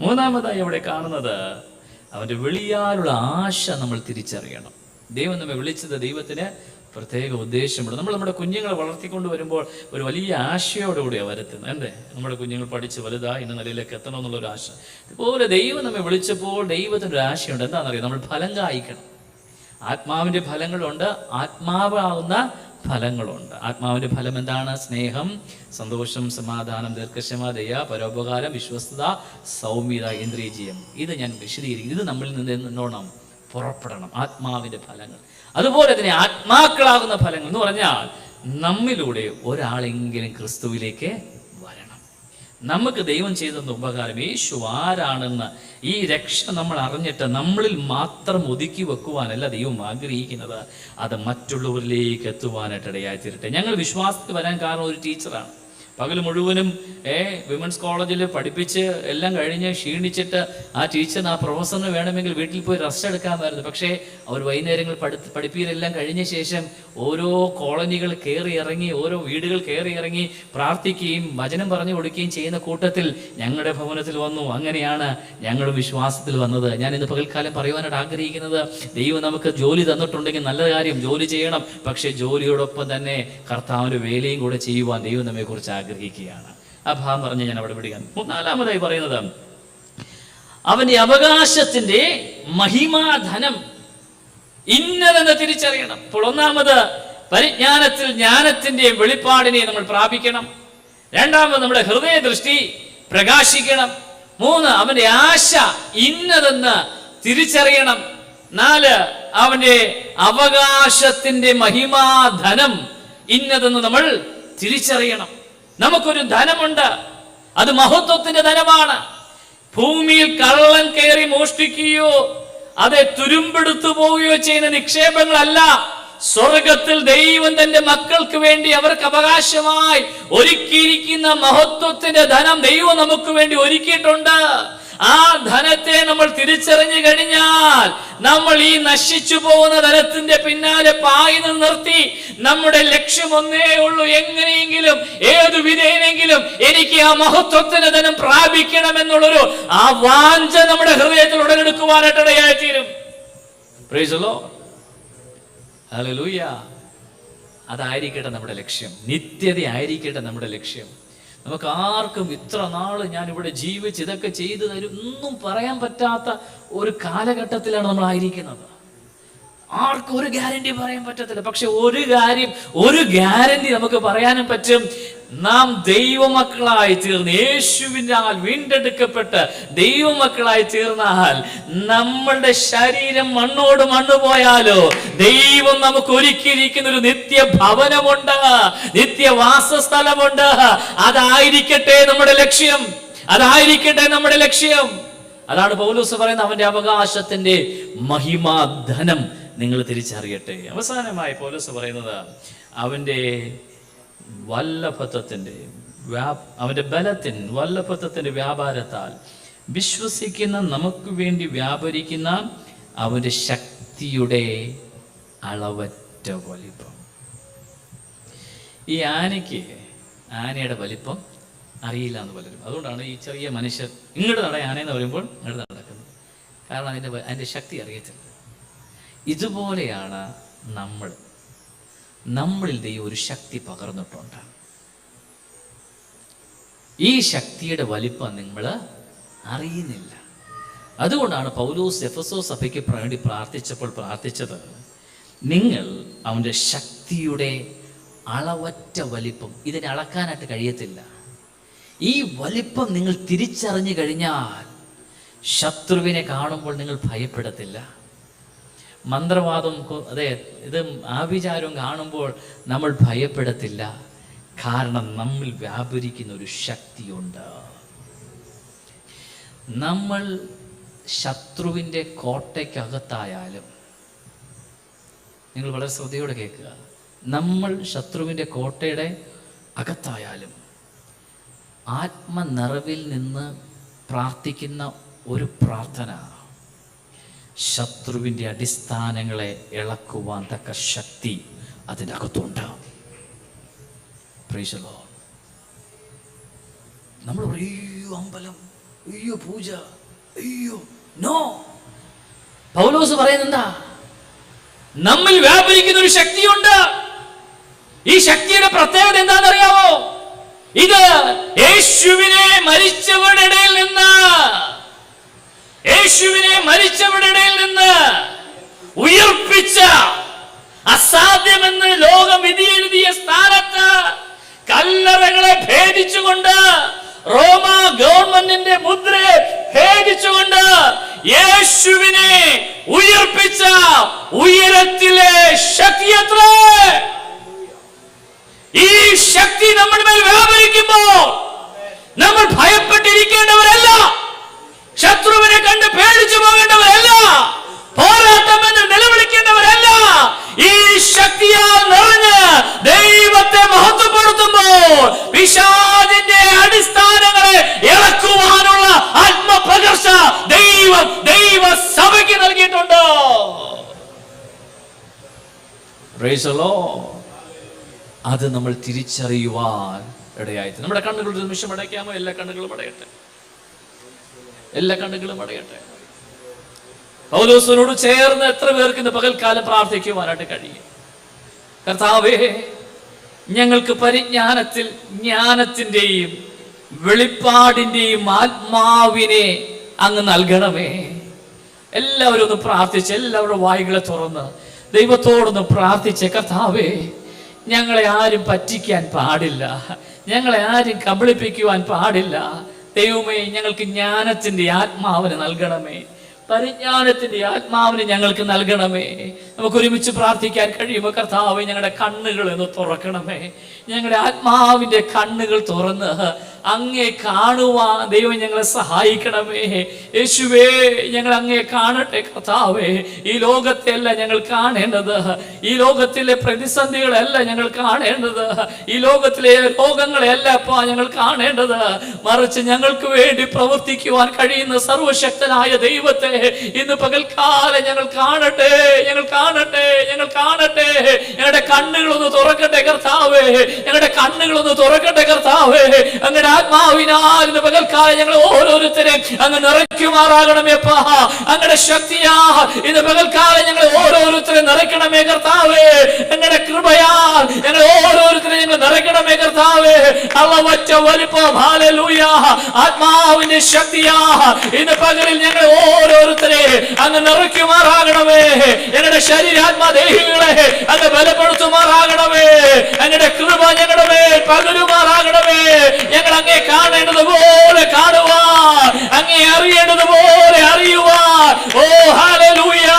മൂന്നാമതായി അവിടെ കാണുന്നത് അവന്റെ വിളിയാലുള്ള ആശ നമ്മൾ തിരിച്ചറിയണം. ദൈവം നമ്മെ വിളിച്ചത് ദൈവത്തിന് പ്രത്യേക ഉദ്ദേശമുണ്ട്. നമ്മൾ നമ്മുടെ കുഞ്ഞുങ്ങളെ വളർത്തിക്കൊണ്ട് വരുമ്പോൾ ഒരു വലിയ ആശയോടുകൂടിയാണ് വരുത്തുന്നത്. എന്തേ, നമ്മുടെ കുഞ്ഞുങ്ങൾ പഠിച്ച് വലുതായി ഇന്ന നിലയിലേക്ക് എത്തണമെന്നുള്ളൊരു ആശ. അതുപോലെ ദൈവം നമ്മെ വിളിച്ചപ്പോൾ ദൈവത്തിൻ്റെ ഒരു ആശയുണ്ട്. എന്താണെന്നറിയാം, നമ്മൾ ഫലം കായ്ക്കണം. ആത്മാവിൻ്റെ ഫലങ്ങളുണ്ട്, ആത്മാവാകുന്ന ഫലങ്ങളുണ്ട്. ആത്മാവിൻ്റെ ഫലം എന്താണ്? സ്നേഹം, സന്തോഷം, സമാധാനം, ദീർഘക്ഷമ, ദയ, പരോപകാരം, വിശ്വസ്തത, സൗമ്യത, ഇന്ദ്രിയജയം. ഇത് ഞാൻ വിശദീകരിക്കും. ഇത് നമ്മളിൽ നിന്ന് എന്നോണം പുറപ്പെടണം, ആത്മാവിന്റെ ഫലങ്ങൾ. അതുപോലെ തന്നെ ആത്മാക്കളാകുന്ന ഫലങ്ങൾ എന്ന് പറഞ്ഞാൽ നമ്മിലൂടെ ഒരാളെങ്കിലും ക്രിസ്തുവിലേക്ക് വരണം. നമുക്ക് ദൈവം ചെയ്തെന്ന ഉപകാരം, യേശു ആരാണെന്ന് ഈ രക്ഷ നമ്മൾ അറിഞ്ഞിട്ട് നമ്മളിൽ മാത്രം ഒതുക്കി വെക്കുവാനല്ല ദൈവം ആഗ്രഹിക്കുന്നത്, അത് മറ്റുള്ളവരിലേക്ക് എത്തുവാനായിട്ട് ഇടയായി തീരട്ടെ. ഞങ്ങൾ വിശ്വാസത്തിൽ വരാൻ കാരണം ഒരു ടീച്ചറാണ്. പകൽ മുഴുവനും വിമൻസ് കോളേജിൽ പഠിപ്പിച്ച് എല്ലാം കഴിഞ്ഞ് ക്ഷീണിച്ചിട്ട് ആ ടീച്ചറിന്, ആ പ്രൊഫസറിന് വേണമെങ്കിൽ വീട്ടിൽ പോയി റെസ്റ്റ് എടുക്കാമായിരുന്നു. പക്ഷേ അവർ വൈകുന്നേരങ്ങൾ പഠിപ്പിക്കലെല്ലാം കഴിഞ്ഞ ശേഷം ഓരോ കോളനികൾ കയറി ഇറങ്ങി, ഓരോ വീടുകൾ കയറി ഇറങ്ങി പ്രാർത്ഥിക്കുകയും വചനം പറഞ്ഞു കൊടുക്കുകയും ചെയ്യുന്ന കൂട്ടത്തിൽ ഞങ്ങളുടെ ഭവനത്തിൽ വന്നു. അങ്ങനെയാണ് ഞങ്ങൾ വിശ്വാസത്തിൽ വന്നത്. ഞാൻ ഇന്ന് പകൽക്കാലം പറയുവാനായിട്ട് ആഗ്രഹിക്കുന്നത്, ദൈവം നമുക്ക് ജോലി തന്നിട്ടുണ്ടെങ്കിൽ നല്ല കാര്യം, ജോലി ചെയ്യണം. പക്ഷേ ജോലിയോടൊപ്പം തന്നെ കർത്താവിൻ്റെ വേലയും കൂടെ ചെയ്യുവാൻ ദൈവം നമ്മെ കുറിച്ച് ആഗ്രഹിക്കുകയാണ്. ആ ഭാഗം പറഞ്ഞ് ഞാൻ അവിടെ വിടുകയാണ്. നാലാമതായി പറയുന്നത് അവന്റെ അവകാശത്തിന്റെ മഹിമാധനം ഇന്നതെന്ന് തിരിച്ചറിയണം. അപ്പോൾ ഒന്നാമത് പരിജ്ഞാനത്തിൽ ജ്ഞാനത്തിന്റെ വെളിപ്പാടിനെ നമ്മൾ പ്രാപിക്കണം. രണ്ടാമത് നമ്മുടെ ഹൃദയ ദൃഷ്ടി പ്രകാശിക്കണം. മൂന്ന്, അവന്റെ ആശ ഇന്നതെന്ന് തിരിച്ചറിയണം. നാല്, അവന്റെ അവകാശത്തിന്റെ മഹിമാധനം ഇന്നതെന്ന് നമ്മൾ തിരിച്ചറിയണം. നമുക്കൊരു ധനമുണ്ട്, അത് മഹത്വത്തിന്റെ ധനമാണ്. ഭൂമിയിൽ കള്ളൻ കയറി മോഷ്ടിക്കുകയോ അതെ തുരുമ്പെടുത്തു പോവുകയോ ചെയ്യുന്ന നിക്ഷേപങ്ങളല്ല. സ്വർഗത്തിൽ ദൈവം തന്റെ മക്കൾക്ക് വേണ്ടി അവർക്ക് അവകാശമായി ഒരുക്കിയിരിക്കുന്ന മഹത്വത്തിന്റെ ധനം ദൈവം നമുക്ക് വേണ്ടി ഒരുക്കിയിട്ടുണ്ട്. ആ ധനത്തെ നമ്മൾ തിരിച്ചറിഞ്ഞു കഴിഞ്ഞാൽ നമ്മൾ ഈ നശിച്ചു പോകുന്ന ധനത്തിന്റെ പിന്നാലെ പായുന്ന നിർത്തി നമ്മുടെ ലക്ഷ്യം ഒന്നേ ഉള്ളൂ, എങ്ങനെയെങ്കിലും ഏതു വിധേനെങ്കിലും എനിക്ക് ആ മഹത്വത്തിന്റെ ധനം പ്രാപിക്കണം എന്നുള്ളൊരു ആ വാഞ്ച നമ്മുടെ ഹൃദയത്തിൽ ഉടലെടുക്കുവാനായിട്ട് ഇടയായിത്തീരും. Praise the lord. ഹല്ലേലൂയ. അതായിരിക്കട്ടെ നമ്മുടെ ലക്ഷ്യം, നിത്യത ആയിരിക്കട്ടെ നമ്മുടെ ലക്ഷ്യം. നമുക്ക് ആർക്കും ഇത്ര നാള് ഞാൻ ഇവിടെ ജീവിച്ച് ഇതൊക്കെ ചെയ്തു തരും ഒന്നും പറയാൻ പറ്റാത്ത ഒരു കാലഘട്ടത്തിലാണ് നമ്മൾ ആയിരിക്കുന്നത്. ആർക്കും ഒരു ഗ്യാരണ്ടി പറയാൻ പറ്റത്തില്ല. പക്ഷെ ഒരു ഗ്യാരണ്ടി നമുക്ക് പറയാനും പറ്റും. നാം ദൈവമക്കളായി തീർന്ന് യേശുവിനാൽ വീണ്ടെടുക്കപ്പെട്ട് ദൈവമക്കളായി തീർന്നാൽ നമ്മളുടെ ശരീരം മണ്ണോട് മണ്ണ് പോയാലോ ദൈവം നമുക്ക് ഒരുക്കിയിരിക്കുന്ന ഒരു നിത്യ ഭവനമുണ്ട്, നിത്യവാസസ്ഥലമുണ്ട്. അതായിരിക്കട്ടെ നമ്മുടെ ലക്ഷ്യം. അതായിരിക്കട്ടെ നമ്മുടെ ലക്ഷ്യം. അതാണ് പൗലോസ് പറയുന്നത്, അവന്റെ അവകാശത്തിന്റെ മഹിമാധനം നിങ്ങൾ തിരിച്ചറിയട്ടെ. അവസാനമായി പൗലോസ് പറയുന്നത്, അവന്റെ വല്ലഭത്വത്തിന്റെ അവന്റെ വല്ലഭത്വത്തിന്റെ വ്യാപാരത്താൽ വിശ്വസിക്കുന്ന നമുക്ക് വേണ്ടി വ്യാപരിക്കുന്ന അവന്റെ ശക്തിയുടെ അളവറ്റ വലിപ്പം. ഈ ആനയുടെ വലിപ്പം അറിയില്ല എന്ന് പലരും. അതുകൊണ്ടാണ് ഈ ചെറിയ മനുഷ്യർ ഇങ്ങോട്ട് ആനയെന്ന് പറയുമ്പോൾ ഇങ്ങോട്ട് നടക്കുന്നത്. കാരണം അതിൻ്റെ ശക്തി അറിയത്തില്ല. ഇതുപോലെയാണ് നമ്മളിൽ ദൈവം ഒരു ശക്തി പകർന്നിട്ടുണ്ട്. ഈ ശക്തിയുടെ വലിപ്പം നിങ്ങൾ അറിയുന്നില്ല. അതുകൊണ്ടാണ് പൗലോസ് എഫെസോസ് സഭയ്ക്ക് വേണ്ടി പ്രാർത്ഥിച്ചത്, നിങ്ങൾ അവൻ്റെ ശക്തിയുടെ അളവറ്റ വലിപ്പം, ഇതിനെ അളക്കാനായിട്ട് കഴിയത്തില്ല. ഈ വലിപ്പം നിങ്ങൾ തിരിച്ചറിഞ്ഞു കഴിഞ്ഞാൽ ശത്രുവിനെ കാണുമ്പോൾ നിങ്ങൾ ഭയപ്പെടത്തില്ല. മന്ത്രവാദം, ഇത് ആഭിചാരവും കാണുമ്പോൾ നമ്മൾ ഭയപ്പെടത്തില്ല. കാരണം നമ്മിൽ വ്യാപരിക്കുന്ന ഒരു ശക്തിയുണ്ട്. നമ്മൾ ശത്രുവിൻ്റെ കോട്ടയ്ക്കകത്തായാലും, നിങ്ങൾ വളരെ ശ്രദ്ധയോടെ കേൾക്കുക, നമ്മൾ ശത്രുവിൻ്റെ കോട്ടയുടെ അകത്തായാലും ആത്മനിറവിൽ നിന്ന് പ്രാർത്ഥിക്കുന്ന ഒരു പ്രാർത്ഥന ശത്രുവിൻ്റെ അടിസ്ഥാനങ്ങളെ ഇളക്കുവാൻ തക്ക ശക്തി അതിനകത്തുണ്ട്. Price the Lord. നമ്മൾ അയ്യോ അമ്പലം, അയ്യോ പൂജ, അയ്യോ നോ. പൗലോസ് പറയുന്നെന്താ? നമ്മിൽ വ്യാപരിക്കുന്ന ഒരു ശക്തിയുണ്ട്. ഈ ശക്തിയുടെ പ്രത്യേകത എന്താണെന്നറിയാമോ? ഇത് യേശുവിനെ മരിച്ചവരുടെ ഇടയിൽ നിന്ന് ഉയർപ്പിച്ച, അസാധ്യമെന്ന് ലോകം വിധി എഴുതിയ സ്ഥാനത്ത് കല്ലറകളെ ഭേദിച്ചുകൊണ്ട്, റോമ ഗവൺമെന്റിന്റെ മുദ്രയെ ഭേദിച്ചുകൊണ്ട് യേശുവിനെ ഉയർപ്പിച്ച ഉയരത്തിലെ ശക്തിയത്രേ. ഈ ശക്തി നമ്മുടെ മേൽ വ്യാപരിക്കുമ്പോൾ നമ്മൾ ഭയപ്പെട്ടിരിക്കേണ്ടവരല്ല, ശത്രുവിനെ കണ്ട് പേടിച്ചു പോകേണ്ടവരല്ല, പോരാട്ടമെന്ന് നിലവിളിക്കേണ്ടവരല്ല. ഈ ശക്തിയാൽ നിറഞ്ഞ് ദൈവത്തെ മഹത്വപ്പെടുത്തുമ്പോൾ പിശാചിന്റെ അടിസ്ഥാനങ്ങളെ ഇളക്കുവാനുള്ള ആത്മപ്രകർഷ ദൈവ സഭയ്ക്ക് നൽകിയിട്ടുണ്ട്. Price the Lord. അത് നമ്മൾ തിരിച്ചറിയുവാൻ ഇടയായിട്ട് നമ്മുടെ കണ്ണുകൾ ഒരു നിമിഷം അടയ്ക്കാമോ? എല്ലാ കണ്ണുകളും അടയട്ടെ. പൗലോസിനോട് ചേർന്ന് എത്ര പേർക്ക് ഇന്ന് പകൽക്കാലം പ്രാർത്ഥിക്കുവാനായിട്ട് കഴിയും? കർത്താവേ, ഞങ്ങൾക്ക് പരിജ്ഞാനത്തിൽ ജ്ഞാനത്തിൻ്റെയും വെളിപ്പാടിൻ്റെയും ആത്മാവിനെ അങ്ങ് നൽകണമേ. എല്ലാവരും ഒന്ന് പ്രാർത്ഥിച്ച്, എല്ലാവരുടെ വായുകളെ തുറന്ന് ദൈവത്തോടൊന്ന് പ്രാർത്ഥിച്ച്, കർത്താവേ, ഞങ്ങളെ ആരും പറ്റിക്കാൻ പാടില്ല, ഞങ്ങളെ ആരും കബളിപ്പിക്കുവാൻ പാടില്ല. ദൈവമേ, ഞങ്ങൾക്ക് ജ്ഞാനത്തിൻ്റെ ആത്മാവിനെ നൽകണമേ, പരിജ്ഞാനത്തിന്റെ ആത്മാവിനെ ഞങ്ങൾക്ക് നൽകണമേ. നമുക്ക് ഒരുമിച്ച് പ്രാർത്ഥിക്കാൻ കഴിയുമോ? കർത്താവേ, ഞങ്ങളുടെ കണ്ണുകൾ ഒന്ന് തുറക്കണമേ. ഞങ്ങളുടെ ആത്മാവിന്റെ കണ്ണുകൾ തുറന്ന് അങ്ങേ കാണുവാൻ ദൈവം ഞങ്ങളെ സഹായിക്കണമേ. യേശുവേ, ഞങ്ങൾ അങ്ങേ കാണട്ടെ. കർത്താവേ, ഈ ലോകത്തെയല്ല ഞങ്ങൾ കാണേണ്ടത്, ഈ ലോകത്തിലെ പ്രതിസന്ധികളല്ല ഞങ്ങൾ കാണേണ്ടത്, ഈ ലോകത്തിലെ രോഗങ്ങളെയല്ല അപ്പാ ഞങ്ങൾ കാണേണ്ടത്. മറിച്ച് ഞങ്ങൾക്ക് വേണ്ടി പ്രവർത്തിക്കുവാൻ കഴിയുന്ന സർവശക്തനായ ദൈവത്തെ ഇന്ന് പകൽക്കാലം ഞങ്ങൾ കാണട്ടെ. ഞങ്ങളുടെ കണ്ണുകളൊന്ന് തുറക്കട്ടെ കർത്താവേ, ഞങ്ങളുടെ കണ്ണുകളൊന്ന് തുറക്കട്ടെ കർത്താവേ. അങ്ങയുടെ ആത്മാവിനാൽ ഇന്ന് പകൽക്കാലം ഞങ്ങൾ ഓരോരുത്തരെയും അങ്ങ് നിറയ്ക്കുമാറാകണമേ അപ്പാ. അങ്ങയുടെ ശക്തിയാ ഇന്ന് പകൽക്കാലം ഞങ്ങൾ ഓരോരുത്തരെ നിറയ്ക്കണമേ കർത്താവേ. അങ്ങയുടെ കൃപയാൽ ഞങ്ങൾ ഓരോരുത്തരെ ഞങ്ങൾ നിറയ്ക്കണമേ കർത്താവേ. അളവറ്റ വലിപ്പം, ഹല്ലേലൂയ, ആത്മാവിന്റെ ശക്തിയാ ഇന്ന് പകലിൽ ഞങ്ങൾ ഓരോരുത്തരെ അങ്ങ് നിറയ്ക്കുമാറാകണമേ. ഞങ്ങളുടെ ശരീരാത്മാദേഹികളെ അങ്ങ് ബലപ്പെടുത്തുമാറാകണമേ. അങ്ങയുടെ കൃപ ഞങ്ങളുടെ മേൽ പകരുമാറാകണമേ. ഞങ്ങൾ അങ്ങേ കാണേണ്ടതുപോലെ കാണുവാൻ, അങ്ങേ അറിയേണ്ടതുപോലെ അറിയുവാൻ. ഓ ഹല്ലേലൂയ.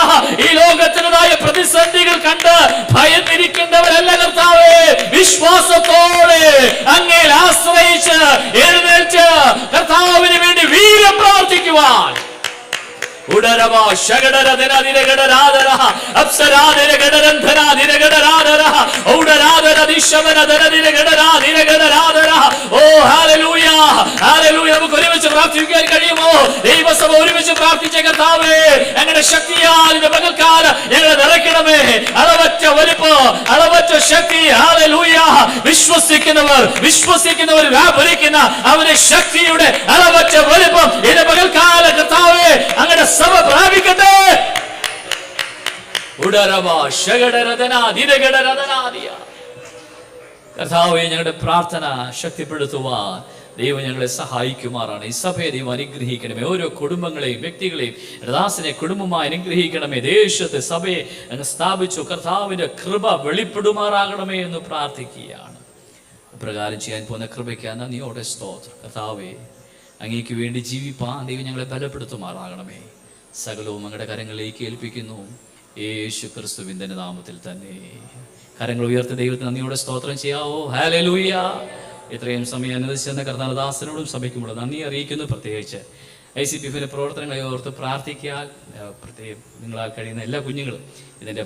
ഈ ലോകത്തിൻ്റെതായ പ്രതിസന്ധികൾ കണ്ട് ഭയന്നിരിക്കുന്നവരല്ല കർത്താവേ, വിശ്വാസത്തോടെ അങ്ങേ ആശ്രയിച്ച് എഴുന്നേൽച്ച് കർത്താവേ ഉടരവാ ശഗടരധനാദിരഗടരാധര അപ്സരാദിരഗടരന്ധനാദിരഗടരാധര ഔഡരാധരദിശമനധനദിരഗടരാദിരഗടരാധര. ഓ ഹല്ലേലൂയ, ഹല്ലേലൂയ. നമുക്ക് ഒരുമിച്ച് പ്രാർത്ഥിക്കാൻ കഴിയുമോ? ദൈവസഭ ഒരുമിച്ച് പ്രാർത്ഥിച്ച കർത്താവേ, ഞങ്ങളുടെ ശക്തിയാൽ ഇത് പകൽക്കാലം ഞങ്ങളെ നിറയ്ക്കണമേ. അളവറ്റ വലിപ്പം, അളവറ്റ ശക്തി. ഹല്ലേലൂയ. വിശ്വസിക്കുന്നവർ വ്യാപരിക്കുന്ന അവന്റെ ശക്തിയുടെ അളവറ്റ വലിപ്പം ഇത് പകൽക്കാല കർത്താവേ അങ്ങയുടെ സഭ പ്രാപിക്കട്ടെ. കർത്താവേ, ഞങ്ങളുടെ പ്രാർത്ഥന ശക്തിപ്പെടുത്തുവാൻ ദൈവം ഞങ്ങളെ സഹായിക്കുമാറാണ്. ഈ സഭയെ ദൈവം അനുഗ്രഹിക്കണമേ. ഓരോ കുടുംബങ്ങളെയും വ്യക്തികളെയും ദാസനെ കുടുംബമായി അനുഗ്രഹിക്കണമേ. ദേശത്തെ സഭയെ അങ്ങ് സ്ഥാപിച്ചു. കർത്താവിന്റെ കൃപ വെളിപ്പെടുമാറാകണമേ എന്ന് പ്രാർത്ഥിക്കുകയാണ്. പ്രകാരം ചെയ്യാൻ പോകുന്ന കൃപയ്ക്ക് നന്ദിയോടെ സ്തോത്രം. കർത്താവേ, അങ്ങേക്ക് വേണ്ടി ജീവിപ്പാൻ ദൈവം ഞങ്ങളെ ബലപ്പെടുത്തുമാറാകണമേ. സകലവും അങ്ങയുടെ കരങ്ങളിലേക്ക് ഏൽപ്പിക്കുന്നു, യേശു ക്രിസ്തുവിന്റെ നാമത്തിൽ തന്നെ. കരങ്ങൾ ഉയർത്തി ദൈവത്തിന് നന്ദിയോടെ സ്തോത്രം ചെയ്യാവോ? ഹല്ലേലൂയ. ഇത്രയും സമയം അനുവദിച്ചെന്ന കർത്താദാസനോടും സഭയ്ക്കുമുള്ള നന്ദി അറിയിക്കുന്നു. പ്രത്യേകിച്ച് ICPFിന്റെ പ്രവർത്തനങ്ങളെ ഓർത്ത് പ്രാർത്ഥിക്കാൻ പ്രത്യേകം നിങ്ങളാൽ കഴിയുന്ന എല്ലാ കുഞ്ഞുങ്ങളും ഇതിൻ്റെ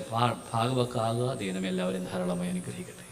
ഭാഗവക്കാകുക. ദൈവം എല്ലാവരെയും ധാരാളമായി അനുഗ്രഹിക്കട്ടെ.